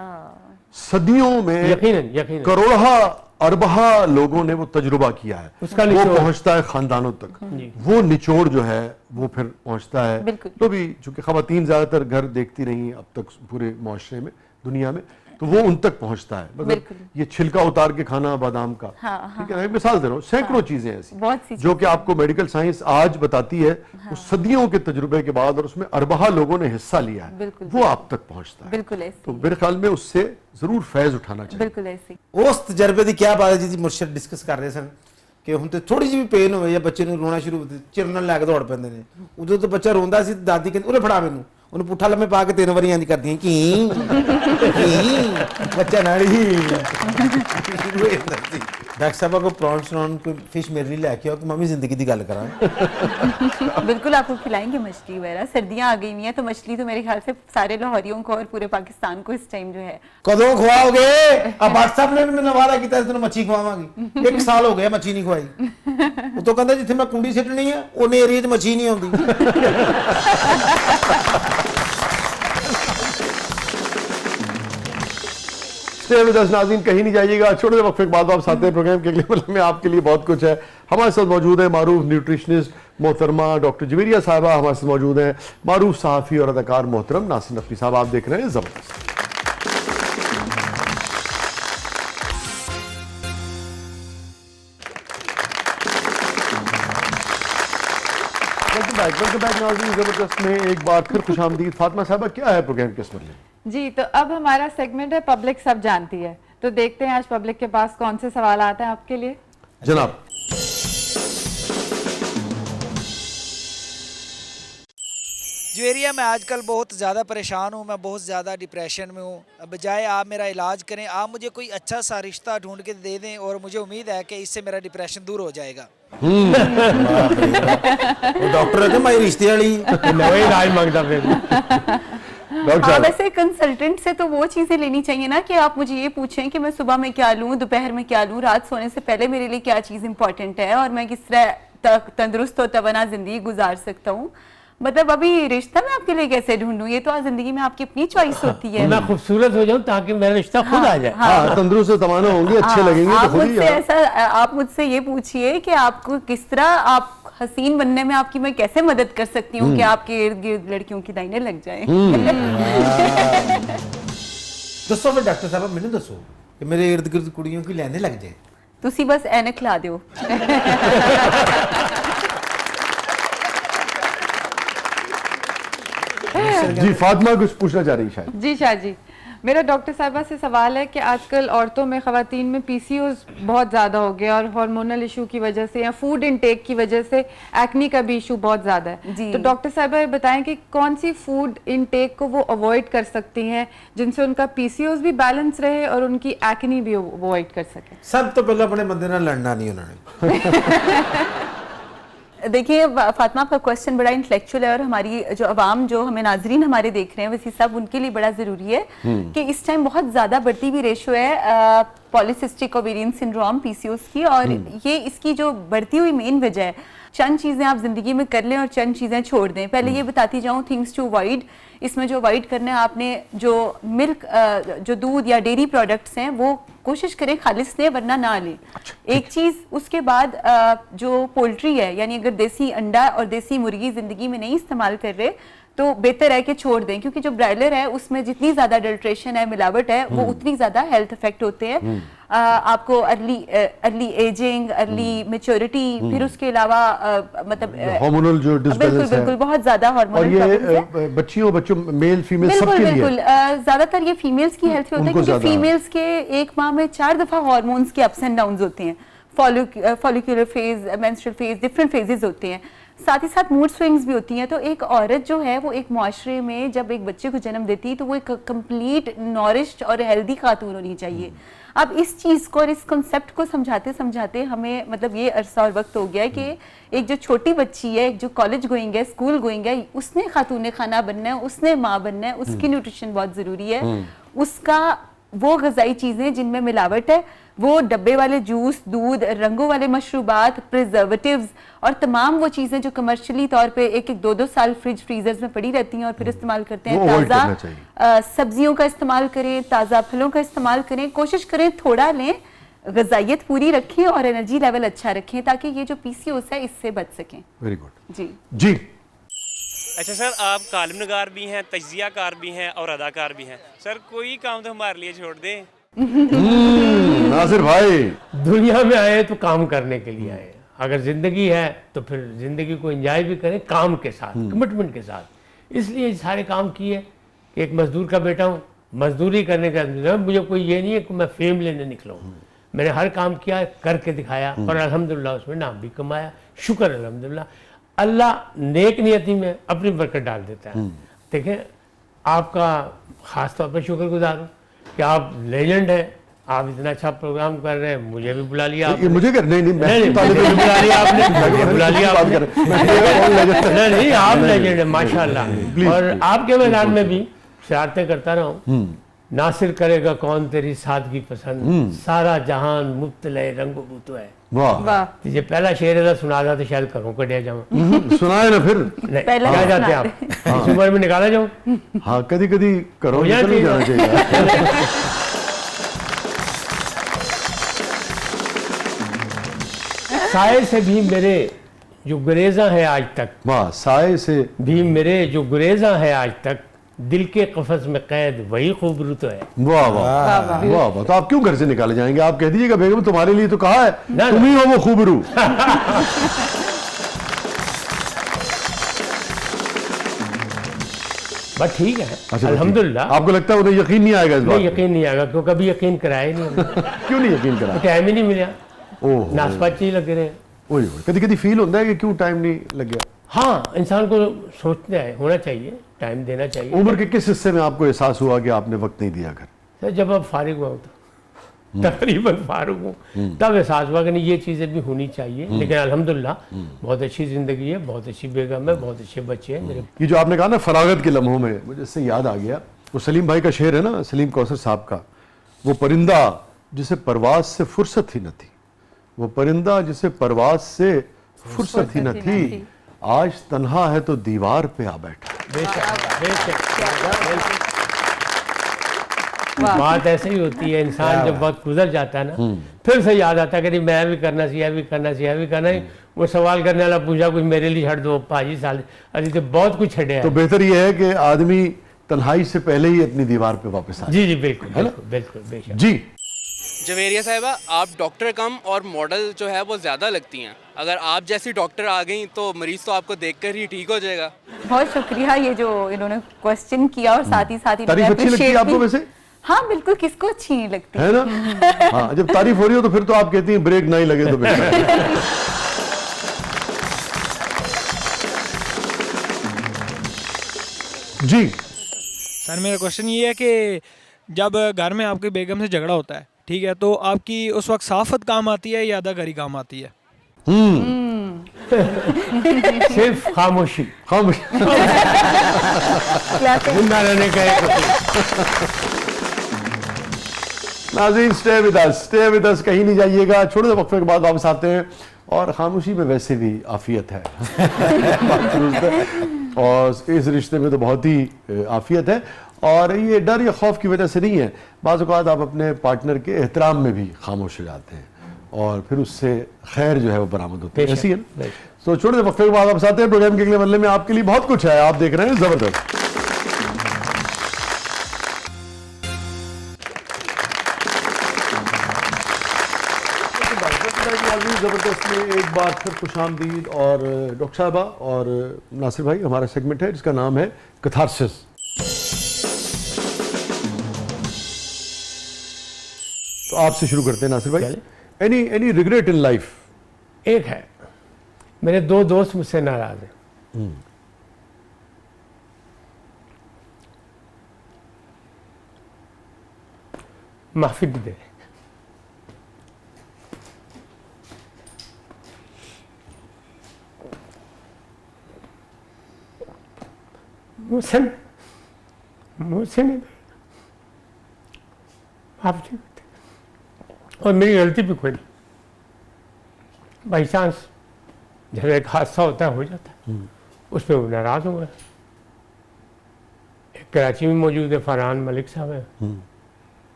सदियों में यकीनन करोड़ा अरबहा लोगों ने वो तजुर्बा किया है, उसका वो निचोड़ पहुंचता है खानदानों तक। वो निचोड़ जो है वो फिर पहुंचता है। बिल्कुल। तो भी चूंकि खवातीन ज्यादातर घर देखती रही हैं अब तक पूरे मुआशरे में, दुनिया में, तो वो उन तक पहुंचता है। मतलब ये छिलका उतार के खाना बादाम का, ठीक है ना, एक मिसाल दे रहा हूँ, सैकड़ों चीजें ऐसी बहुत सी जो कि आपको मेडिकल साइंस आज बताती है। वो सदियों के तजुर्बे के बाद और उसमें अरबहा लोगों ने हिस्सा लिया है, वो आप तक पहुंचता है। बिल्कुल ऐसे। तो मेरे ख्याल में उससे जरूर फैज उठाना चाहिए। बिल्कुल ऐसे। ਉਸ ਤਜਰਬੇ ਦੀ ਕੀ ਬਾਤ ਹੈ ਜੀ ਮੁਰਸ਼ਦ ਡਿਸਕਸ ਕਰ ਰਹੇ ਸਨ ਕਿ ਹੁਣ ਤੇ ਥੋੜੀ ਜਿਹੀ ਵੀ ਪੇਨ ਹੋਵੇ ਜਾਂ ਬੱਚੇ ਨੂੰ ਰੋਣਾ ਸ਼ੁਰੂ ਹੋ ਚਿਰਨ ਲੈ ਕੇ ਦੌੜ ਪੈਂਦੇ ਨੇ। ਉਦੋਂ ਤਾਂ ਬੱਚਾ ਰੋਂਦਾ ਸੀ, ਦਾਦੀ ਕਹਿੰਦੀ ਉਰੇ ਫੜਾ ਮੈਨੂੰ, ਉਹਨੂੰ ਪੁੱਠਾ ਲੰਮੇ ਪਾ ਕੇ 3 ਵਾਰੀ ਇੰਜ ਕਰਦੀਆਂ ਕੀ ਬੱਚਾ ਨਾਲ ਹੀ ਸ਼ੁਰੂ ਹੋ ਜਾਂਦਾ ਸੀ। ਡਾਕਟਰ ਸਾਹਿਬ ਕੋ ਪ੍ਰੌਨਸ ਨॉन कोई फिश मेरे लिए लेके आओ कि मम्मी जिंदगी की गल करा। बिल्कुल आपको खिलाएंगे मछली वगैरह। सर्दियां आ गई हुई हैं तो मछली तो मेरे ख्याल से सारे लाहौरियों को और पूरे पाकिस्तान को इस टाइम जो है। कदों खवाओगे? अब व्हाट्सएप ने भी मैंने वादा किया तेन मच्छी खवावांगी। 1 साल हो गया मच्छी नहीं खवाई। ਉਹ ਤੋਂ ਕਹਿੰਦਾ ਜਿੱਥੇ ਮੈਂ ਕੁੰਡੀ ਸਿੱਟਣੀ ਹੈ ਉਹਨੇ ਏਰੀਆ 'ਚ ਮੱਛੀ ਨਹੀਂ ਆਉਂਦੀ। Stay with us, नाज़रीन, कहीं नहीं जाइएगा। छोटे से वक्फे के बाद वापस आते हैं प्रोग्राम के अगले पल में। आपके लिए बहुत कुछ है। हमारे साथ मौजूद है मारूफ न्यूट्रिशनिस्ट मोहतरमा डॉक्टर जवेरिया साहिबा, हमारे साथ मौजूद हैं मारूफ सहाफ़ी और अदाकार मोहतरम नासिर नकवी साहब। आप देख रहे हैं ज़बरदस्त। वेलकम बैक नाज़रीन, ज़बरदस्त में एक बार फिर खुशामदीद। फातिमा साहिबा, क्या है प्रोग्राम के इसमें? जी, तो अब हमारा सेगमेंट है पब्लिक सब जानती है। तो देखते हैं आज पब्लिक के पास कौन से सवाल आते हैं आपके लिए। जनाब। जवेरिया, मैं आजकल बहुत ज़्यादा परेशान हूँ, मैं बहुत ज़्यादा डिप्रेशन में हूँ। बजाय आप मेरा इलाज करें, आप मुझे कोई अच्छा सा रिश्ता ढूंढ के दे दें और मुझे उम्मीद है कि इससे मेरा डिप्रेशन दूर हो जाएगा। डॉक्टर है मैं रिश्ते वाली नए इलाज मांगता फिर। हाँ, वैसे कंसल्टेंट से तो वो चीजें लेनी चाहिए ना कि आप मुझे ये पूछें कि मैं सुबह में क्या लूँ, दोपहर में क्या लूँ, रात सोने से पहले मेरे लिए क्या चीज इंपॉर्टेंट है और मैं किस तरह तंदुरुस्त और तवाना जिंदगी गुजार सकता हूँ। मतलब अभी रिश्ता मैं आपके लिए कैसे ढूंढूं? ये तो जिंदगी में आपकी अपनी चॉइस होती है। मैं खूबसूरत हो जाऊं ताकि मेरा रिश्ता खुद आ जाए। हाँ, तंदुरुस्त तवाना होंगे, अच्छे लगेंगे तो खुद ही। आप मुझसे ये पूछिए कि आपको किस तरह, आप हसीन बनने में आपकी मैं कैसे मदद कर सकती हूँ कि आपके इर्द गिर्द लड़कियों की लाइनें लग जाएं। दसो फिर डॉक्टर साहब मैंने दसो कि मेरे इर्द गिर्द कुड़ियों की लाइनें लग जाए। तुसी बस ऐनक ला दो। जी, फातिमा कुछ पूछना चाह रही शायद। जी शाह जी, मेरा डॉक्टर साहिबा से सवाल है कि आजकल औरतों में, ख़वातीन में पीसीओएस बहुत ज़्यादा हो गया और हार्मोनल इशू की वजह से या फूड इनटेक की वजह से एक्नी का भी इशू बहुत ज़्यादा है। जी। तो डॉक्टर साहिबा ये बताएं कि कौन सी फूड इनटेक को वो अवॉइड कर सकती हैं जिनसे उनका पीसीओएस भी बैलेंस रहे और उनकी एक्नी भी अवॉइड कर सके। सब तो पहले अपने बंदे नाल लड़ना नहीं उन्होंने। देखिए फातिमा, आपका क्वेश्चन बड़ा इंटेलेक्चुअल है और हमारी जो अवाम, जो हमें नाजरीन हमारे देख रहे हैं, वैसे सब उनके लिए बड़ा ज़रूरी है कि इस टाइम बहुत ज़्यादा बढ़ती हुई रेशो है पॉलीसिस्टिक ओवेरियन सिंड्रोम पीसीओएस की, और ये इसकी जो बढ़ती हुई मेन वजह है, चंद चीज़ें आप ज़िंदगी में कर लें और चंद चीज़ें छोड़ दें। पहले ये बताती जाऊँ थिंग्स टू अवॉइड। इसमें जो अवॉइड करना है आपने, जो मिल्क, जो दूध या डेयरी प्रोडक्ट्स हैं वो कोशिश करें खालिस लें, वरना ना लें। एक चीज़, उसके बाद जो पोल्ट्री है, यानी अगर देसी अंडा और देसी मुर्गी ज़िंदगी में नहीं इस्तेमाल कर रहे तो बेहतर है कि छोड़ दें, क्योंकि जो ब्रायलर है उसमें जितनी ज़्यादा अडल्ट्रेशन है, मिलावट है, वो उतनी ज़्यादा हेल्थ इफेक्ट होते हैं। आपको अर्ली एजिंग, अर्ली मैच्योरिटी, फिर उसके अलावा मतलब हार्मोनल जो डिसबैलेंस है, बिल्कुल बहुत ज़्यादा और हार्मोनल प्रॉब्लम्स हैं। बच्चों मेल फीमेल बिल्कुल सबके लिए बिल्कुल ज्यादातर ये फीमेल्स की हेल्थ पे होता है, उनको क्योंकि ज्यादा- फीमेल्स के एक माह में 4 दफा हार्मोन्स के अप्स एंड डाउन्स होते हैं। Follicular phase, menstrual phase, different phases होते हैं। साथ ही साथ मूड स्विंग्स भी होती हैं। तो एक औरत जो है वो एक मुआशरे में जब एक बच्चे को जन्म देती है तो वो एक कंप्लीट नॉरिश्ड और हेल्दी खातून होनी चाहिए। अब इस चीज़ को और इस कॉन्सेप्ट को समझाते समझाते हमें मतलब ये अरसा और वक्त हो गया है कि एक जो छोटी बच्ची है, एक जो कॉलेज गोइंग है, स्कूल गोइंग है, उसने खातून खाना बनना है, उसने माँ बनना है, उसकी न्यूट्रिशन बहुत ज़रूरी है। उसका वो ग़िज़ाई चीज़ें जिनमें मिलावट है, वो डब्बे वाले जूस, दूध, रंगों वाले मशरूबात, प्रिजर्वेटिव्स और तमाम वो चीज़ें जो कमर्शियली तौर पे एक एक 2-2 साल फ्रिज फ्रीजर्स में पड़ी रहती हैं और फिर इस्तेमाल करते हैं। वो avoid करना ताज़ा चाहिए। सब्जियों का इस्तेमाल करें, ताज़ा फलों का इस्तेमाल करें, कोशिश करें थोड़ा लें, ग़िज़ाइयत पूरी रखें और एनर्जी लेवल अच्छा रखें, ताकि ये जो पीसीओएस है इससे बच सकें। वेरी गुड जी जी। अच्छा सर, आप कालम नगार भी हैं, तज्जियाकार भी हैं और अदाकार भी हैं। सर कोई काम तो हमारे लिए छोड़ दें। नासिर भाई, दुनिया में आए तो काम करने के लिए आए। अगर जिंदगी है तो फिर जिंदगी को एंजॉय भी करें, काम के साथ, कमिटमेंट के साथ। इसलिए ये सारे काम किए कि एक मजदूर का बेटा हूँ, मजदूरी करने का मुझे कोई ये नहीं है कि मैं फेम लेने निकला हूँ। मैंने हर काम किया, करके दिखाया और अल्हम्दुलिल्लाह उसमें नाम भी कमाया। शुक्र अल्हम्दुलिल्लाह, अल्लाह नेक नियति में अपनी बरकत डाल देता है। देखें, आपका ख़ास तौर पर शुक्रगुजार हूँ कि आप लेजेंड हैं, आप इतना अच्छा प्रोग्राम कर रहे हैं, मुझे भी बुला लिया ये आपने। मुझे कर नहीं, नहीं, मैं मुझे भी बुला लिया आपने, मुझे बुला लिया आपने। नहीं, आप लेजेंड है माशाल्लाह। और आपके मैदान में भी शरारतें करता रहा हूँ। नासिर करेगा कौन तेरी सादगी पसंद, सारा जहान मुब्तले रंगो बूतो है। वाह, वाह। तो ये पहला शेर है सुना था तो शायद करूँ कटिया जाऊँ। सुनाए ना फिर। नहीं, पहला क्या सुना जाते हैं आप? इस उम्र में निकाला जाऊँ? हाँ, कभी कभी करो, हो जाती निकल है। जाना चाहिए। साए से भी मेरे जो गुरेजा है आज तक, वाह, साए से भी मेरे जो गुरेजा है आज तक, दिल के कफस में कैद वही खूबरू तो है। वाह वाह वाह वाह। तो आप क्यों घर से निकाले जाएंगे? आप कह दीजिएगा बेगम तुम्हारे लिए तो कहा है, ना, तुम ही हो वो खूबरू। बस ठीक है, अच्छा, अल्हम्दुलिल्लाह। आपको लगता है उन्हें यकीन नहीं आएगा इस बात नहीं, पे? यकीन नहीं आएगा क्योंकि कभी यकीन कराया ही नहीं हमने। क्यों नहीं यकीन करा? टाइम ही नहीं मिला, ओह, नासपाची ही लगे रहे। ओए कभी कभी फील होता है कि क्यों टाइम नहीं लग गया। हाँ, इंसान को सोचते हैं, होना चाहिए, टाइम देना चाहिए। उम्र के किस हिस्से में आपको एहसास हुआ कि आपने वक्त नहीं दिया घर? सर, जब अब फारिग हुआ तो तकरीबन फारिग हूँ तब एहसास हुआ कि नहीं ये चीज़ें भी होनी चाहिए। लेकिन अल्हम्दुलिल्लाह बहुत अच्छी ज़िंदगी है, बहुत अच्छी बेगम है, बहुत अच्छे बच्चे हैं मेरे। ये जो आपने कहा ना फरागत के लम्हों में, मुझे इससे याद आ गया वो सलीम भाई का शेर है ना, सलीम कौसर साहब का, वो परिंदा जिसे परवाज से फुर्सत ही न थी, वो परिंदा जिसे परवाज से फुर्सत ही न थी, आज तन्हा है तो दीवार पे आ बैठा। बेशक, बेशक। बात ऐसे ही होती है, इंसान जब वक्त गुजर जाता है ना, फिर से याद आता है कि नहीं मैं भी करना चाहिए, भी करना चाहिए, भी करना है। वो सवाल करने वाला पूछा कुछ मेरे लिए छड़ दो पाजी साल, अरे तो बहुत कुछ छड़े तो हैं। बेहतर ये है कि आदमी तन्हाई से पहले ही अपनी दीवार पे वापस आए। जी जी, बिल्कुल बिल्कुल बिल्कुल, बेशक। जी, जवेरिया साहिबा, आप डॉक्टर कम और मॉडल जो है वो ज़्यादा लगती हैं। अगर आप जैसी डॉक्टर आ गई तो मरीज़ तो आपको देखकर ही ठीक हो जाएगा। बहुत शुक्रिया ये जो इन्होंने क्वेश्चन किया और साथ ही तारीफ अच्छी लगती है आपको वैसे? हाँ बिल्कुल, किसको अच्छी नहीं लगती है ना? हाँ, जब तारीफ हो रही हो तो फिर तो आप कहती हैं ब्रेक नहीं लगे तो बेहतर है। जी सर मेरा क्वेश्चन ये है कि जब घर में आपके बेगम से झगड़ा होता है, ठीक है, तो आपकी उस वक्त साफत काम आती है या अदाकारी काम आती है? सिर्फ खामोशी, हम जिंदा रहने का नाज़रीन स्टे विद अस, कहीं नहीं जाइएगा, छोटे से वक्फे के बाद वापस आते हैं। और खामोशी में वैसे भी आफियत है और इस रिश्ते में तो बहुत ही आफियत है। और ये डर या खौफ की वजह से नहीं है, बाज़ औक़ात आप अपने पार्टनर के एहतराम में भी खामोश हो जाते हैं और फिर उससे खैर जो है वो बरामद होती है। ऐसी है ना? तो छोटे से वक्फे के बाद वापस आते हैं। प्रोग्राम के अगले मरले में आपके लिए बहुत कुछ है, आप देख रहे हैं ज़बरदस्त। ज़बरदस्त में एक बार फिर खुशामदीद। और डॉक्टर साहबा और नासिर भाई, हमारा सेगमेंट है जिसका नाम है कैथारसिस। तो आपसे शुरू करते हैं नासिर भाई। Any regret in life? एक है, मेरे 2 दोस्त मुझसे नाराज हैं। माफी नहीं दे रहे। मुझसे नहीं, आप ठीक होते और मेरी गलती भी कोई नहीं। बाई चांस जब एक हादसा होता है, हो जाता है, उस पर वो नाराज हो गए। एक कराची में मौजूद है, फरहान मलिक साहब है,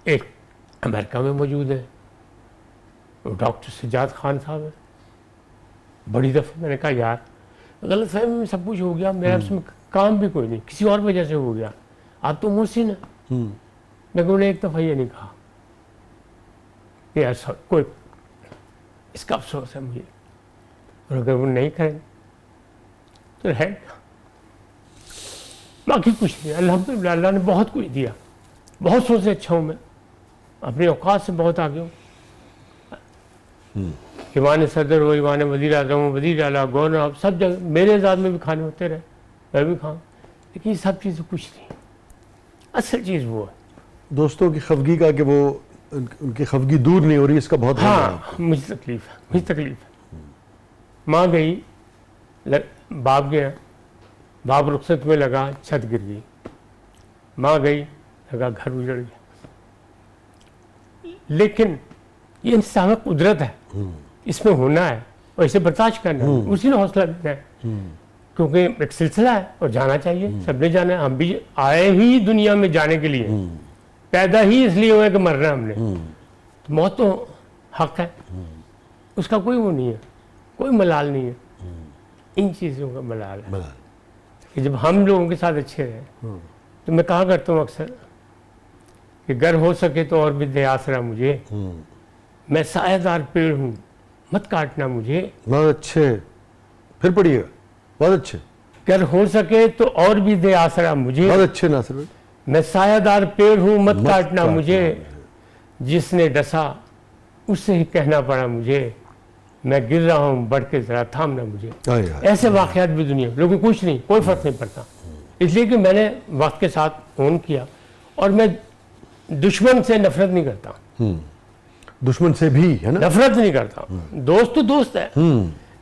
एक अमेरिका में मौजूद है, वो डॉक्टर सज्जाद खान साहब है। बड़ी दफ़ा मैंने कहा यार गलत फहमी में सब कुछ हो गया, मेरा उसमें काम भी कोई नहीं, किसी और वजह से हो गया, आप तो मुहसिन है। लेकिन उन्हें एक दफ़ा ये नहीं कहा कि यार कोई इसका अफसोस है मुझे, और अगर वो नहीं करें तो रहेगा, बाकी कुछ नहीं। अल्हम्दुलिल्लाह अल्लाह ने बहुत कुछ दिया, बहुत सोच से अच्छा हूँ मैं, अपनी औकात से बहुत आगे हूँ। ईवान सदर हो, ईवान वज़ीर आज़म हो, वज़ीर आला, गवर्नर, सब जगह मेरे ज़ात में भी खाने होते रहे, मैं भी खाऊँ, लेकिन ये सब चीज़ें कुछ नहीं। असल चीज़ वो है दोस्तों की खफगी का, कि वो उनकी खफगी दूर नहीं हो रही, इसका बहुत हाँ, मुझे तकलीफ है। माँ गई, बाप गया, बाप रुखसत में लगा, छत गिर गई, माँ गई, लगा घर उजड़ गया। लेकिन ये इंसान कुदरत है, इसमें होना है और इसे बर्दाश्त करना है, उसी ने हौसला देना है, क्योंकि एक सिलसिला है और जाना चाहिए, सबने जाना है। हम भी आए ही दुनिया में जाने के लिए, पैदा ही इसलिए हुआ कि मरना हमने, तो मौत तो हक है, उसका कोई वो नहीं है, कोई मलाल नहीं है। इन चीज़ों का मलाल है कि जब हम लोगों के साथ अच्छे रहे, तो मैं कहा करता हूँ अक्सर कि अगर हो सके तो और भी दे आसरा मुझे, मैं सायादार पेड़ हूँ, मत काटना मुझे। बहुत अच्छे, फिर पढ़िएगा, बहुत अच्छे। अगर हो सके तो और भी दे आसरा मुझे, बहुत अच्छे नासिर भाई। मैं सायादार पेड़ हूँ, मत काटना मुझे, जिसने डसा उससे ही कहना पड़ा मुझे, मैं गिर रहा हूँ बढ़ के जरा थामना मुझे। ऐसे वाक़यात भी दुनिया में, लेकिन कुछ नहीं, कोई फर्क नहीं पड़ता, इसलिए कि मैंने वक्त के साथ ओन किया। और मैं दुश्मन से नफरत नहीं करता, दुश्मन से भी है ना, नफरत नहीं करता। दोस्त तो दोस्त है,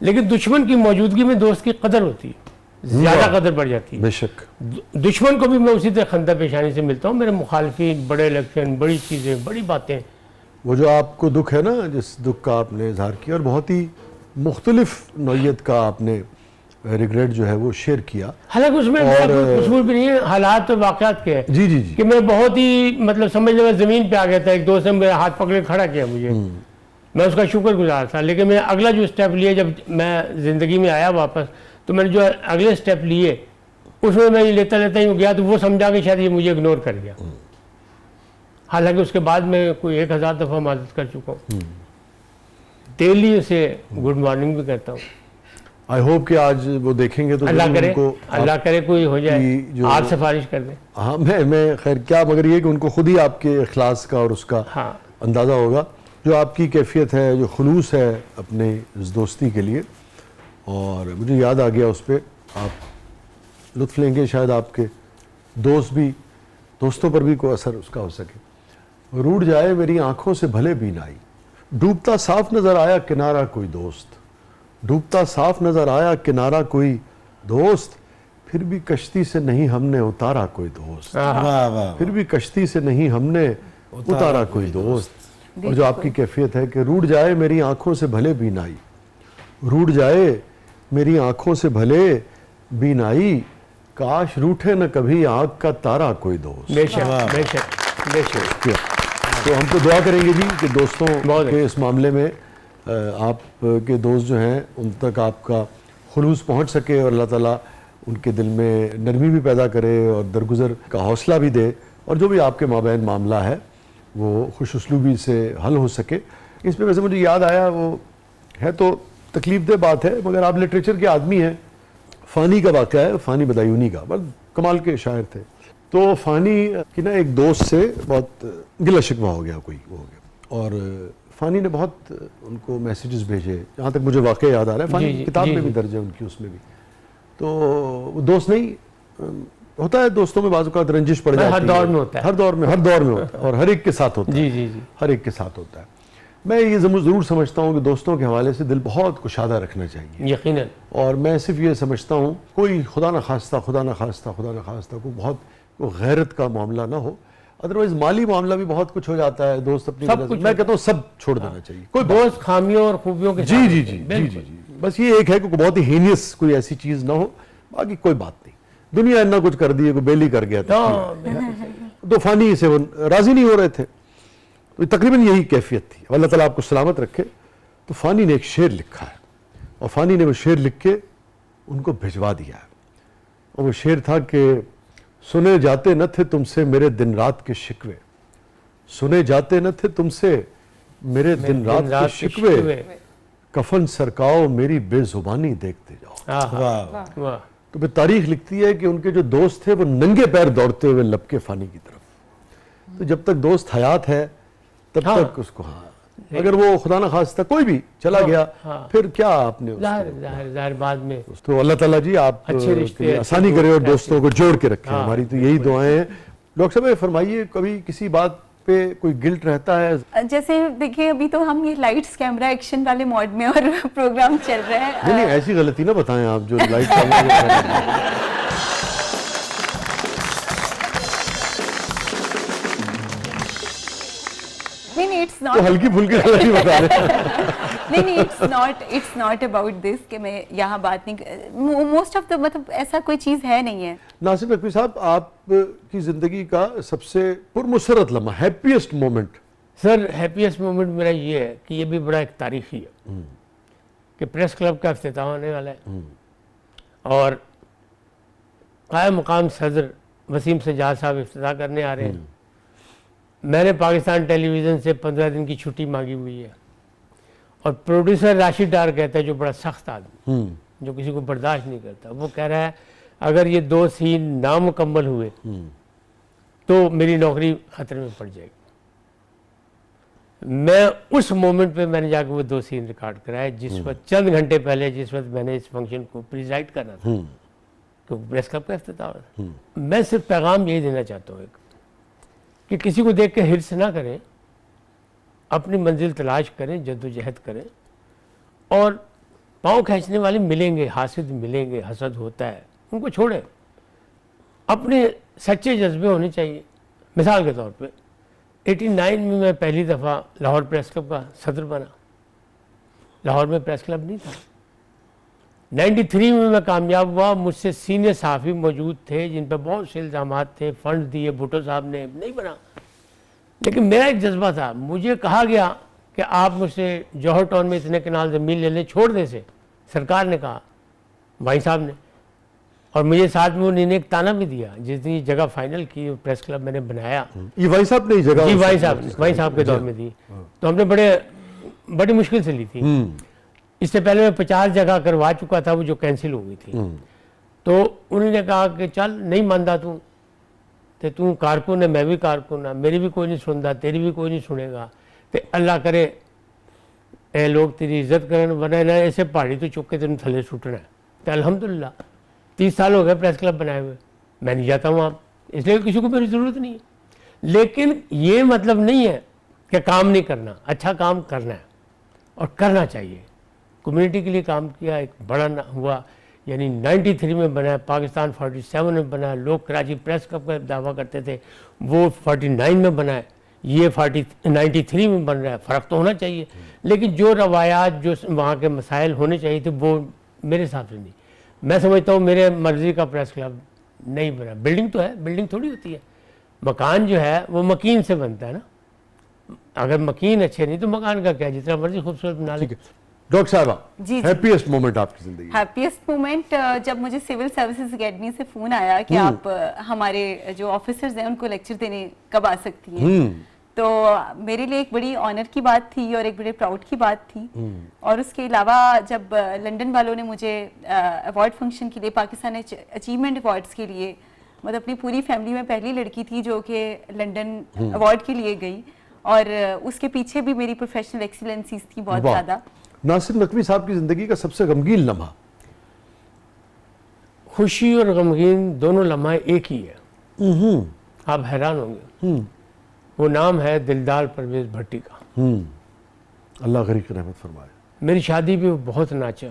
लेकिन दुश्मन की मौजूदगी में दोस्त की कदर होती है, ज्यादा कदर बढ़ जाती है। बेशक दुश्मन को भी मैं उसी तरह खंदा पेशानी से मिलता हूँ। मेरे मुखालफिन, बड़े इलेक्शन, बड़ी चीज़ें, बड़ी बातें, वो जो आपको दुख है ना, जिस दुख का आपने इजहार किया, और बहुत ही मुख्तलिफ नौइयत का आपने रिग्रेट जो है वो शेयर किया, हालांकि उसमें मेरा कोई कसूर भी नहीं है, हालात और वाक़यात के हैं। जी जी जी, कि मैं बहुत ही मतलब समझ लो मैं ज़मीन पे आ गया था, एक दोस्त ने मेरा हाथ पकड़े खड़ा किया मुझे, मैं उसका शुक्रगुजार था। लेकिन मैं अगला जो स्टेप लिए, जब मैं ज़िंदगी में आया वापस, तो मैंने जो अगले स्टेप लिए उसमें मैं लेता ही गया, तो वो समझा कि शायद ये मुझे इग्नोर कर गया। हालांकि उसके बाद मैं कोई 1000 दफ़ा मदद कर चुका हूँ, डेली उसे गुड मॉर्निंग भी करता हूँ। आई होप कि आज वो देखेंगे तो अल्लाह जरूर करे, उनको अल्लाह करे कोई हो की जाए, जो- आप सिफारिश कर दें। हाँ, मैं खैर क्या, मगर ये कि उनको खुद ही आपके इखलास का और उसका हाँ। अंदाज़ा होगा, जो आपकी कैफियत है, जो खुलूस है अपने इस दोस्ती के लिए। और मुझे याद आ गया उस पर, आप लुत्फ़ लेंगे शायद, आपके दोस्तों पर भी कोई असर उसका हो सके। रूठ जाए मेरी आंखों से भले भी नाई, डूबता साफ नज़र आया किनारा कोई दोस्त, डूबता साफ नज़र आया किनारा कोई दोस्त, फिर भी कश्ती से नहीं हमने उतारा कोई दोस्त, वाह वाह, फिर भी कश्ती से नहीं हमने उतारा कोई दोस्त। और जो आपकी कैफियत है कि रूठ जाए मेरी आंखों से भले भी नाई, रूठ जाए मेरी आंखों से भले भी नाई, काश रूठे न कभी आँख का तारा कोई दोस्त। बेशक बेशक बेशक। तो हम तो दुआ करेंगे जी कि दोस्तों बहुत के इस मामले में आप के दोस्त जो हैं उन तक आपका खुलूस पहुंच सके और अल्लाह ताला उनके दिल में नरमी भी पैदा करे और दरगुजर का हौसला भी दे, और जो भी आपके माबैन मामला है वो खुश उसलूबी से हल हो सके। इस पे वैसे मुझे याद आया, वो है तो तकलीफ दह बात है, मगर आप लिटरेचर के आदमी हैं। फ़ानी का वाक़या है, फ़ानी बदायूनी का, बस कमाल के शायर थे। तो फ़ानी की ना एक दोस्त से बहुत गिला शिकवा हो गया, कोई वो हो गया, और फ़ानी ने बहुत उनको मैसेजेस भेजे, जहाँ तक मुझे वाक़या याद आ रहा है। फ़ानी की किताब में भी दर्ज है उनकी, उसमें भी। तो वो दोस्त नहीं होता है, दोस्तों में बाज़ औक़ात रंजिश पड़ जाती है, हर दौर में होता है, हर दौर में होता है, और हर एक के साथ होता है। जी जी जी, हर एक के साथ होता है। मैं ये ज़रूर समझता हूँ कि दोस्तों के हवाले से दिल बहुत कुशादा रखना चाहिए, यकीनन। और मैं सिर्फ ये समझता हूँ कोई खुदा न खास्ता कोई बहुत कोई गैरत का मामला ना हो, अदरवाइज माली मामला भी बहुत कुछ हो जाता है। दोस्त अपनी सब वजह से, कुछ मैं कहता हूँ सब छोड़ देना चाहिए। कोई दोस्त खामियों और खूबियों के जी साथ जी होते जी हैं, जी जी बिल्कुल। जी, बस ये एक है कि कोई बहुत ही हीनियस कोई ऐसी चीज़ ना हो, बाकी कोई बात नहीं। दुनिया इतना कुछ कर दी है, कोई बेली कर गया था, तो फ़ानी से वो राज़ी नहीं हो रहे थे, तो तकरीबन यही कैफियत थी। अल्लाह ताला आपको सलामत रखे। तो फ़ानी ने एक शेर लिखा है, और फ़ानी ने वो शेर लिख के उनको भिजवा दिया है, और वो शेर था कि सुने जाते न थे तुमसे मेरे दिन रात के शिकवे, सुने जाते न थे तुमसे मेरे दिन रात के शिकवे, कफन सरकाओ मेरी बेजुबानी देखते जाओ। वाह वाह, तो फिर तारीख लिखती है कि उनके जो दोस्त थे वो नंगे पैर दौड़ते हुए लपके फ़ानी की तरफ। तो जब तक दोस्त हयात है तब तक उसको, हाँ, अगर वो खुदा न खास्ता कोई भी चला गया, फिर क्या आपने जाहिर बाद में। तो अल्लाह ताला जी आप अच्छे रिश्ते, के लिए आसानी अच्छे करे और दोस्त दोस्तों को जोड़ के रखें। हाँ, हमारी तो यही दुआएं हैं। डॉक्टर साहब फरमाइए, कभी किसी बात पे कोई गिल्ट रहता है? जैसे देखिए अभी तो हम ये लाइट्स कैमरा एक्शन वाले मोड में और प्रोग्राम चल रहा है। नहीं ऐसी गलती ना बताएं आप जो लाइट नहीं इट्स तो नॉट, हल्की फुल्की गलती बता रहे नहीं इट्स नॉट अबाउट दिस कि मैं यहाँ बात नहीं, मोस्ट ऑफ द मतलब ऐसा कोई चीज़ है नहीं है। नासिर नकवी साहब, आपकी जिंदगी का सबसे पुरमुसरत लम्हा, happiest moment? Sir happiest moment मेरा ये है कि ये भी बड़ा एक तारीखी है कि प्रेस क्लब का इफ्तिताह होने वाला है, और कायम मुकाम सदर वसीम सज्जाद साहब इफ्तिताह करने आ रहे हैं। मैंने पाकिस्तान टेलीविज़न से 15 दिन की छुट्टी मांगी हुई है, और प्रोड्यूसर राशिद डार कहता है, जो बड़ा सख्त आदमी जो किसी को बर्दाश्त नहीं करता, वो कह रहा है अगर ये 2 सीन नामुकम्मल हुए तो मेरी नौकरी ख़तरे में पड़ जाएगी। मैं उस मोमेंट पे मैंने जाकर वो 2 सीन रिकॉर्ड कराए, जिस वक्त चंद घंटे पहले जिस वक्त मैंने इस फंक्शन को प्रिजाइड करना था, क्योंकि प्रेस क्लब का इफ्तिताह हो रहा था। मैं सिर्फ पैगाम यही देना चाहता हूँ कि किसी को देख के हिर्स ना करें, अपनी मंजिल तलाश करें, जद्दोजहद करें, और पाँव खींचने वाले मिलेंगे, हासिद मिलेंगे, हसद होता है, उनको छोड़ें। अपने सच्चे जज्बे होने चाहिए। मिसाल के तौर पे 89 में मैं पहली दफ़ा लाहौर प्रेस क्लब का सदर बना। लाहौर में प्रेस क्लब नहीं था। 93 में मैं कामयाब हुआ, मुझसे सीनियर सहाफ़ी मौजूद थे जिन पर बहुत से इल्ज़ामात थे, फ़ंड दिए भुट्टो साहब ने, नहीं बना। लेकिन मेरा एक जज्बा था, मुझे कहा गया कि आप मुझसे जौहर टाउन में इतने कनाल ज़मीन ले लें, छोड़ दें से, सरकार ने कहा, भाई साहब ने, और मुझे साथ में उन्होंने एक ताना भी दिया। जितनी जगह फाइनल की प्रेस क्लब मैंने बनाया, ये भाई साहब ने जगह, जी भाई साहब के दौर में दी, तो हमने बड़ी मुश्किल से ली थी। इससे पहले मैं 50 जगह करवा चुका था, वो जो कैंसिल हो गई थी। तो उन्होंने कहा कि चल नहीं मानता तू कारकुन है, मैं भी कारकुन है, मेरी भी कोई नहीं सुनता, तेरी भी कोई नहीं सुनेगा, तो अल्लाह करे ए लोग तेरी इज्जत करन, वरना ना ऐसे पहाड़ी तो चुक के तेन थले सुटना है। तो अल्हम्दुलिल्लाह 30 साल हो गए प्रेस क्लब बनाए हुए, मैं नहीं जाता वहाँ, इसलिए किसी को मेरी ज़रूरत नहीं है। लेकिन ये मतलब नहीं है कि काम नहीं करना, अच्छा काम करना है और करना चाहिए। कम्युनिटी के लिए काम किया, एक बड़ा हुआ, यानी 93 में बना, पाकिस्तान 47 में बना, लोग कराची प्रेस क्लब का दावा करते थे, वो 49 में बना है, ये 93 में बन रहा है। फ़र्क तो होना चाहिए, लेकिन जो रवायात, जो वहाँ के मसाइल होने चाहिए थे, वो मेरे हिसाब से नहीं। मैं समझता हूँ मेरे मर्ज़ी का प्रेस क्लब नहीं बना। बिल्डिंग तो है, बिल्डिंग थोड़ी होती है, मकान जो है वो मकीन से बनता है ना। अगर मकीन अच्छे नहीं तो मकान का क्या, जितना मर्जी खूबसूरत बना ले। डॉक्टर साहबा, जी, जी। हैप्पीएस्ट मोमेंट आपकी जिंदगी में? हैप्पीएस्ट मोमेंट जब मुझे सिविल सर्विसेज अकेडमी से फ़ोन आया कि आप हमारे जो ऑफिसर्स हैं उनको लेक्चर देने कब आ सकती हैं, तो मेरे लिए एक बड़ी ऑनर की बात थी और एक बड़े प्राउड की बात थी। और उसके अलावा जब लंदन वालों ने मुझे अवार्ड फंक्शन के लिए, पाकिस्तान अचीवमेंट अवार्ड्स के लिए, मतलब अपनी पूरी फैमिली में पहली लड़की थी जो कि लंदन अवार्ड के लिए गई, और उसके पीछे भी मेरी प्रोफेशनल एक्सीलेंसीज थी बहुत ज़्यादा। नासिर नकवी साहब की जिंदगी का सबसे गमगीन लम्हा? खुशी और गमगीन दोनों लम्हा एक ही है। आप हैरान होंगे, वो नाम है दिलदार परवेज भट्टी का। अल्लाह गरीब की रहमत फरमाए। मेरी शादी भी वो बहुत नाचा।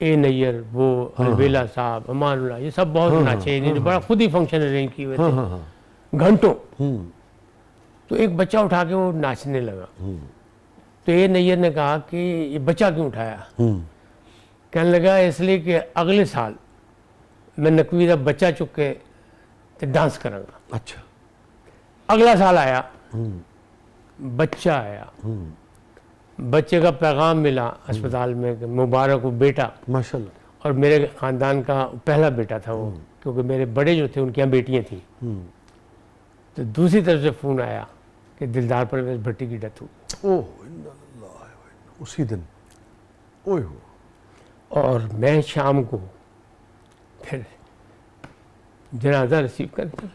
ए नैयर, वो अलवेला साहब, अमानुल्लाह, ये सब बहुत नाचे। इन्होंने बड़ा खुद ही फंक्शन अरेंज किए हुए थे घंटों। तो एक बच्चा उठा के वो नाचने लगा। तो ए नैयर ने कहा कि ये बच्चा क्यों उठाया? कहने लगा इसलिए कि अगले साल मैं नकवी का बच्चा चुक के तो डांस करांगा। अच्छा। अगला साल आया, बच्चा आया, बच्चे का पैगाम मिला अस्पताल में कि मुबारक हो बेटा, माशाल्लाह। और मेरे ख़ानदान का पहला बेटा था वो, क्योंकि मेरे बड़े जो थे उनके यहाँ बेटियाँ थीं। तो दूसरी तरफ से फ़ोन आया कि दिलदार परवेज भट्टी की डेथ हुई। ओह, उसी दिन। ओह। और मैं शाम को फिर जनाजा रिसीव करके,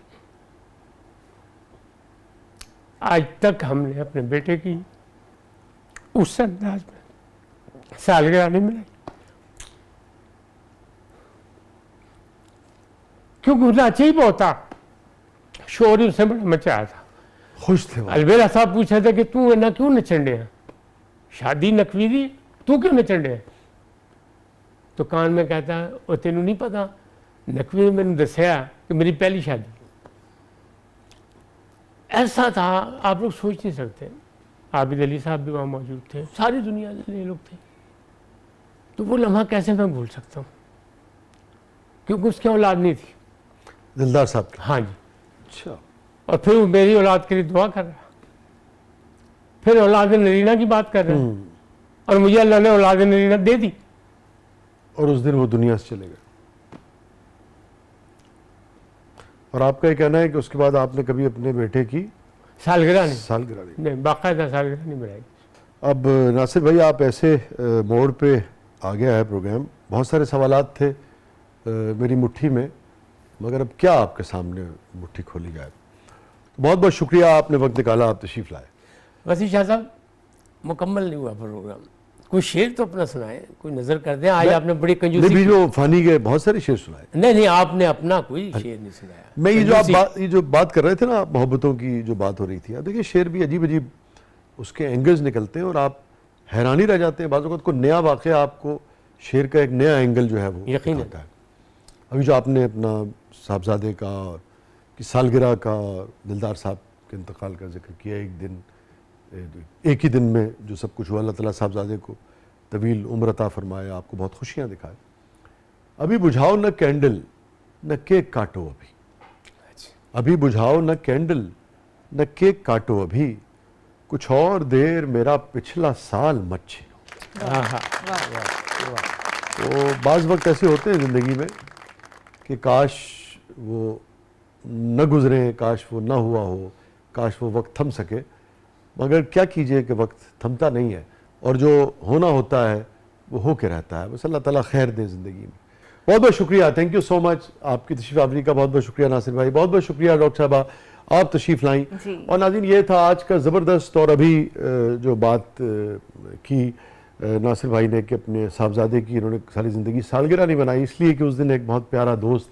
आज तक हमने अपने बेटे की उस अंदाज में सालगिरह नहीं मिलाई, क्योंकि नाचे ही बहुत था, शोर ही उससे बड़ा मचाया था। खुश थे। अलवेला साहब पूछा था कि तू ना क्यों नचन डे है, शादी नकवी दी, तू क्यों नचन डे है? तो कान में कहता और तेनू नहीं पता, नकवी ने मैंने दसिया कि मेरी पहली शादी। ऐसा था, आप लोग सोच नहीं सकते। आबिद अली साहब भी वहाँ मौजूद थे, सारी दुनिया के लोग थे। तो वो लम्हा कैसे मैं भूल सकता हूँ, क्योंकि उसकी औलाद नहीं थी। दिलदार साहब की? हाँ जी। अच्छा। और फिर वो मेरी औलाद के लिए दुआ कर रहा, फिर औलाद नरीना की बात कर रहे हैं, और मुझे अल्लाह ने औलाद नरीना दे दी। और उस दिन वो दुनिया से चले गए। और आपका ये कहना है कि उसके बाद आपने कभी अपने बेटे की सालगिरह नहीं, बाकायदा सालगिरह नहीं बनाई। अब नासिर भाई, आप ऐसे मोड़ पे आ गया है प्रोग्राम, बहुत सारे सवालात थे मेरी मुट्ठी में, मगर अब क्या आपके सामने मुट्ठी खोली जाए। बहुत बहुत शुक्रिया, आपने वक्त निकाला, आप तशरीफ़ लाए। वसी शाह साहब, मुकम्मल नहीं हुआ प्रोग्राम, कोई शेर तो अपना सुनाए, कोई नजर कर दें। आज आपने बड़ी कंजूसी भी जो फानी के बहुत सारे शेर सुनाए। नहीं, आपने अपना कोई शेर नहीं सुनाया। मैं ये जो बात कर रहे थे ना, मोहब्बतों की जो बात हो रही थी, देखिए शेर भी अजीब अजीब उसके एंगल्स निकलते हैं और आप हैरानी रह जाते हैं। बाज़ को नया वाक़या आपको शेर का एक नया एंगल जो है वो यकीन आता है। अभी जो आपने अपना साहबजादे का की सालगिरह का, दिलदार साहब के इंतकाल का जिक्र किया, एक ही दिन में जो सब कुछ हुआ, अल्लाह ताला साहबजादे को तवील उम्र अता फरमाए, आपको बहुत खुशियाँ दिखाए। अभी बुझाओ न कैंडल न केक काटो, अभी बुझाओ न कैंडल न केक काटो, अभी कुछ और देर मेरा पिछला साल मत छीनो। तो बाज़ वक्त ऐसे होते हैं ज़िंदगी में कि काश वो न गुज़रे, काश वो ना हुआ हो, काश वो वक्त थम सके, मगर क्या कीजिए कि वक्त थमता नहीं है, और जो होना होता है वो होके रहता है। बस अल्लाह ताला खैर दे ज़िंदगी में। बहुत बहुत शुक्रिया, थैंक यू सो मच, आपकी तशरीफ़ आवरी का बहुत बहुत शुक्रिया नासिर भाई, बहुत बहुत शुक्रिया डॉक्टर साहबा, आप तशरीफ़ लाई। और नाज़रीन, ये था आज का ज़बरदस्त। और अभी जो बात की नासिर भाई ने कि अपने साहबजादे की इन्होंने सारी ज़िंदगी सालगिरह नहीं बनाई, इसलिए कि उस दिन एक बहुत प्यारा दोस्त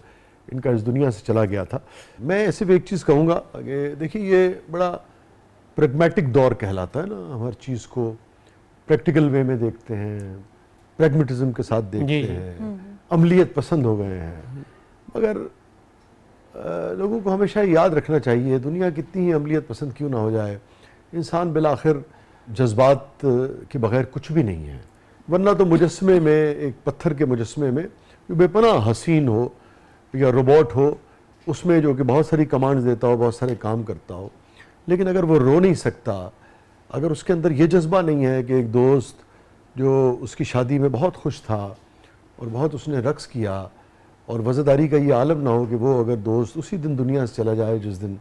इनका इस दुनिया से चला गया था। मैं सिर्फ एक चीज़ कहूँगा कि देखिए, ये बड़ा प्रैग्मेटिक दौर कहलाता है ना, हम हर चीज़ को प्रैक्टिकल वे में देखते हैं, प्रैग्मेटिज्म के साथ देखते हैं, अमलियत पसंद हो गए हैं। मगर लोगों को हमेशा याद रखना चाहिए, दुनिया कितनी ही अमलियत पसंद क्यों ना हो जाए, इंसान बिलाखिर जज्बात के बगैर कुछ भी नहीं है। वरना तो मुजस्मे में, एक पत्थर के मुजस्मे में जो बेपनाह हसीन हो या रोबोट हो, उसमें जो कि बहुत सारी कमांड्स देता हो, बहुत सारे काम करता हो, लेकिन अगर वो रो नहीं सकता, अगर उसके अंदर ये जज्बा नहीं है कि एक दोस्त जो उसकी शादी में बहुत खुश था और बहुत उसने रक्स किया, और वज़ादारी का ये आलम ना हो कि वो अगर दोस्त उसी दिन दुनिया से चला जाए जिस दिन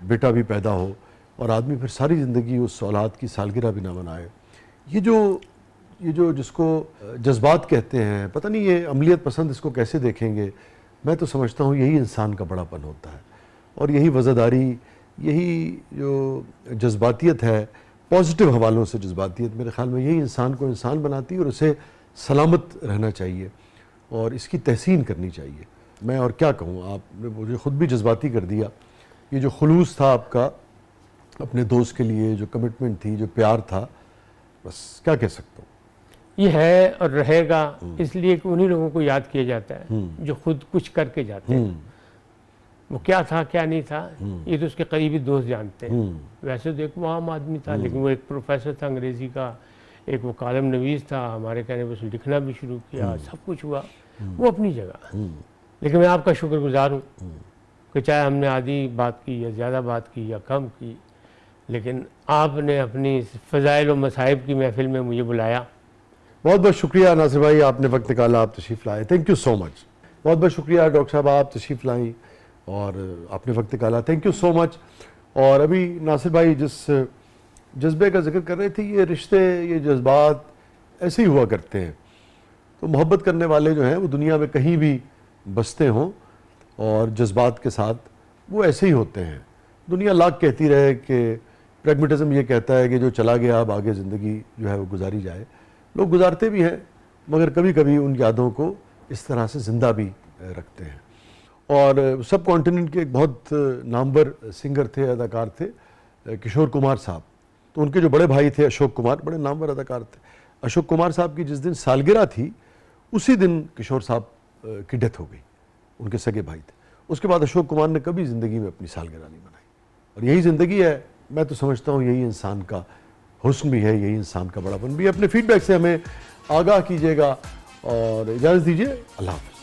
बेटा भी पैदा हो, और आदमी फिर सारी ज़िंदगी उस औलाद की सालगिरह भी ना मनाए। ये जो जिसको जज्बात कहते हैं, पता नहीं ये अमलियत पसंद इसको कैसे देखेंगे। मैं तो समझता हूँ यही इंसान का बड़ापन होता है, और यही वज़ादारी, यही जो जज्बातियत है, पॉजिटिव हवालों से जज्बातियत, मेरे ख़्याल में यही इंसान को इंसान बनाती है, और उसे सलामत रहना चाहिए और इसकी तहसीन करनी चाहिए। मैं और क्या कहूँ, आपने मुझे ख़ुद भी जज्बाती कर दिया। ये जो खुलूस था आपका अपने दोस्त के लिए, जो कमिटमेंट थी, जो प्यार था, बस क्या कह सकता हूँ। ये है और रहेगा, इसलिए कि उन्हीं लोगों को याद किया जाता है जो खुद कुछ करके जाते हैं। वो क्या था क्या नहीं था, ये तो उसके करीबी दोस्त जानते हैं। वैसे तो एक वो आम आदमी था, लेकिन वो एक प्रोफेसर था अंग्रेजी का, एक वो कालम नवीस था, हमारे कहने पर उसने लिखना भी शुरू किया, सब कुछ हुआ, वो अपनी जगह। लेकिन मैं आपका शुक्रगुजार हूँ कि चाहे हमने आधी बात की या ज़्यादा बात की या कम की, लेकिन आपने अपनी फ़ज़ाइल और मसाइब की महफिल में मुझे बुलाया। बहुत बहुत शुक्रिया नासिर भाई, आपने वक्त निकाला, आप तशरीफ़ लाए, थैंक यू सो मच। बहुत बहुत शुक्रिया डॉक्टर साहब, आप तशरीफ़ लाई और आपने वक्त निकाला, थैंक यू सो मच। और अभी नासिर भाई जिस जज्बे का जिक्र कर रहे थे, ये रिश्ते, ये जज्बात ऐसे ही हुआ करते हैं। तो मोहब्बत करने वाले जो हैं वो दुनिया में कहीं भी बसते हों, और जज्बात के साथ वो ऐसे ही होते हैं। दुनिया लाख कहती रहे कि प्रैग्मेटिज्म ये कहता है कि जो चला गया अब आगे ज़िंदगी जो है वो गुजारी जाए। लोग गुजारते भी हैं, मगर कभी कभी उन यादों को इस तरह से ज़िंदा भी रखते हैं। और सब कॉन्टिनेंट के एक बहुत नामवर सिंगर थे, अदाकार थे, किशोर कुमार साहब। तो उनके जो बड़े भाई थे अशोक कुमार, बड़े नामवर अदाकार थे। अशोक कुमार साहब की जिस दिन सालगिरह थी, उसी दिन किशोर साहब की डेथ हो गई, उनके सगे भाई थे। उसके बाद अशोक कुमार ने कभी ज़िंदगी में अपनी सालगिरह नहीं मनाई। और यही ज़िंदगी है, मैं तो समझता हूँ यही इंसान का हुस्न भी है, यही इंसान का बड़ापन भी है। अपने फीडबैक से हमें आगाह कीजिएगा और इजाज़त दीजिए। अल्लाह हाफ़िज़।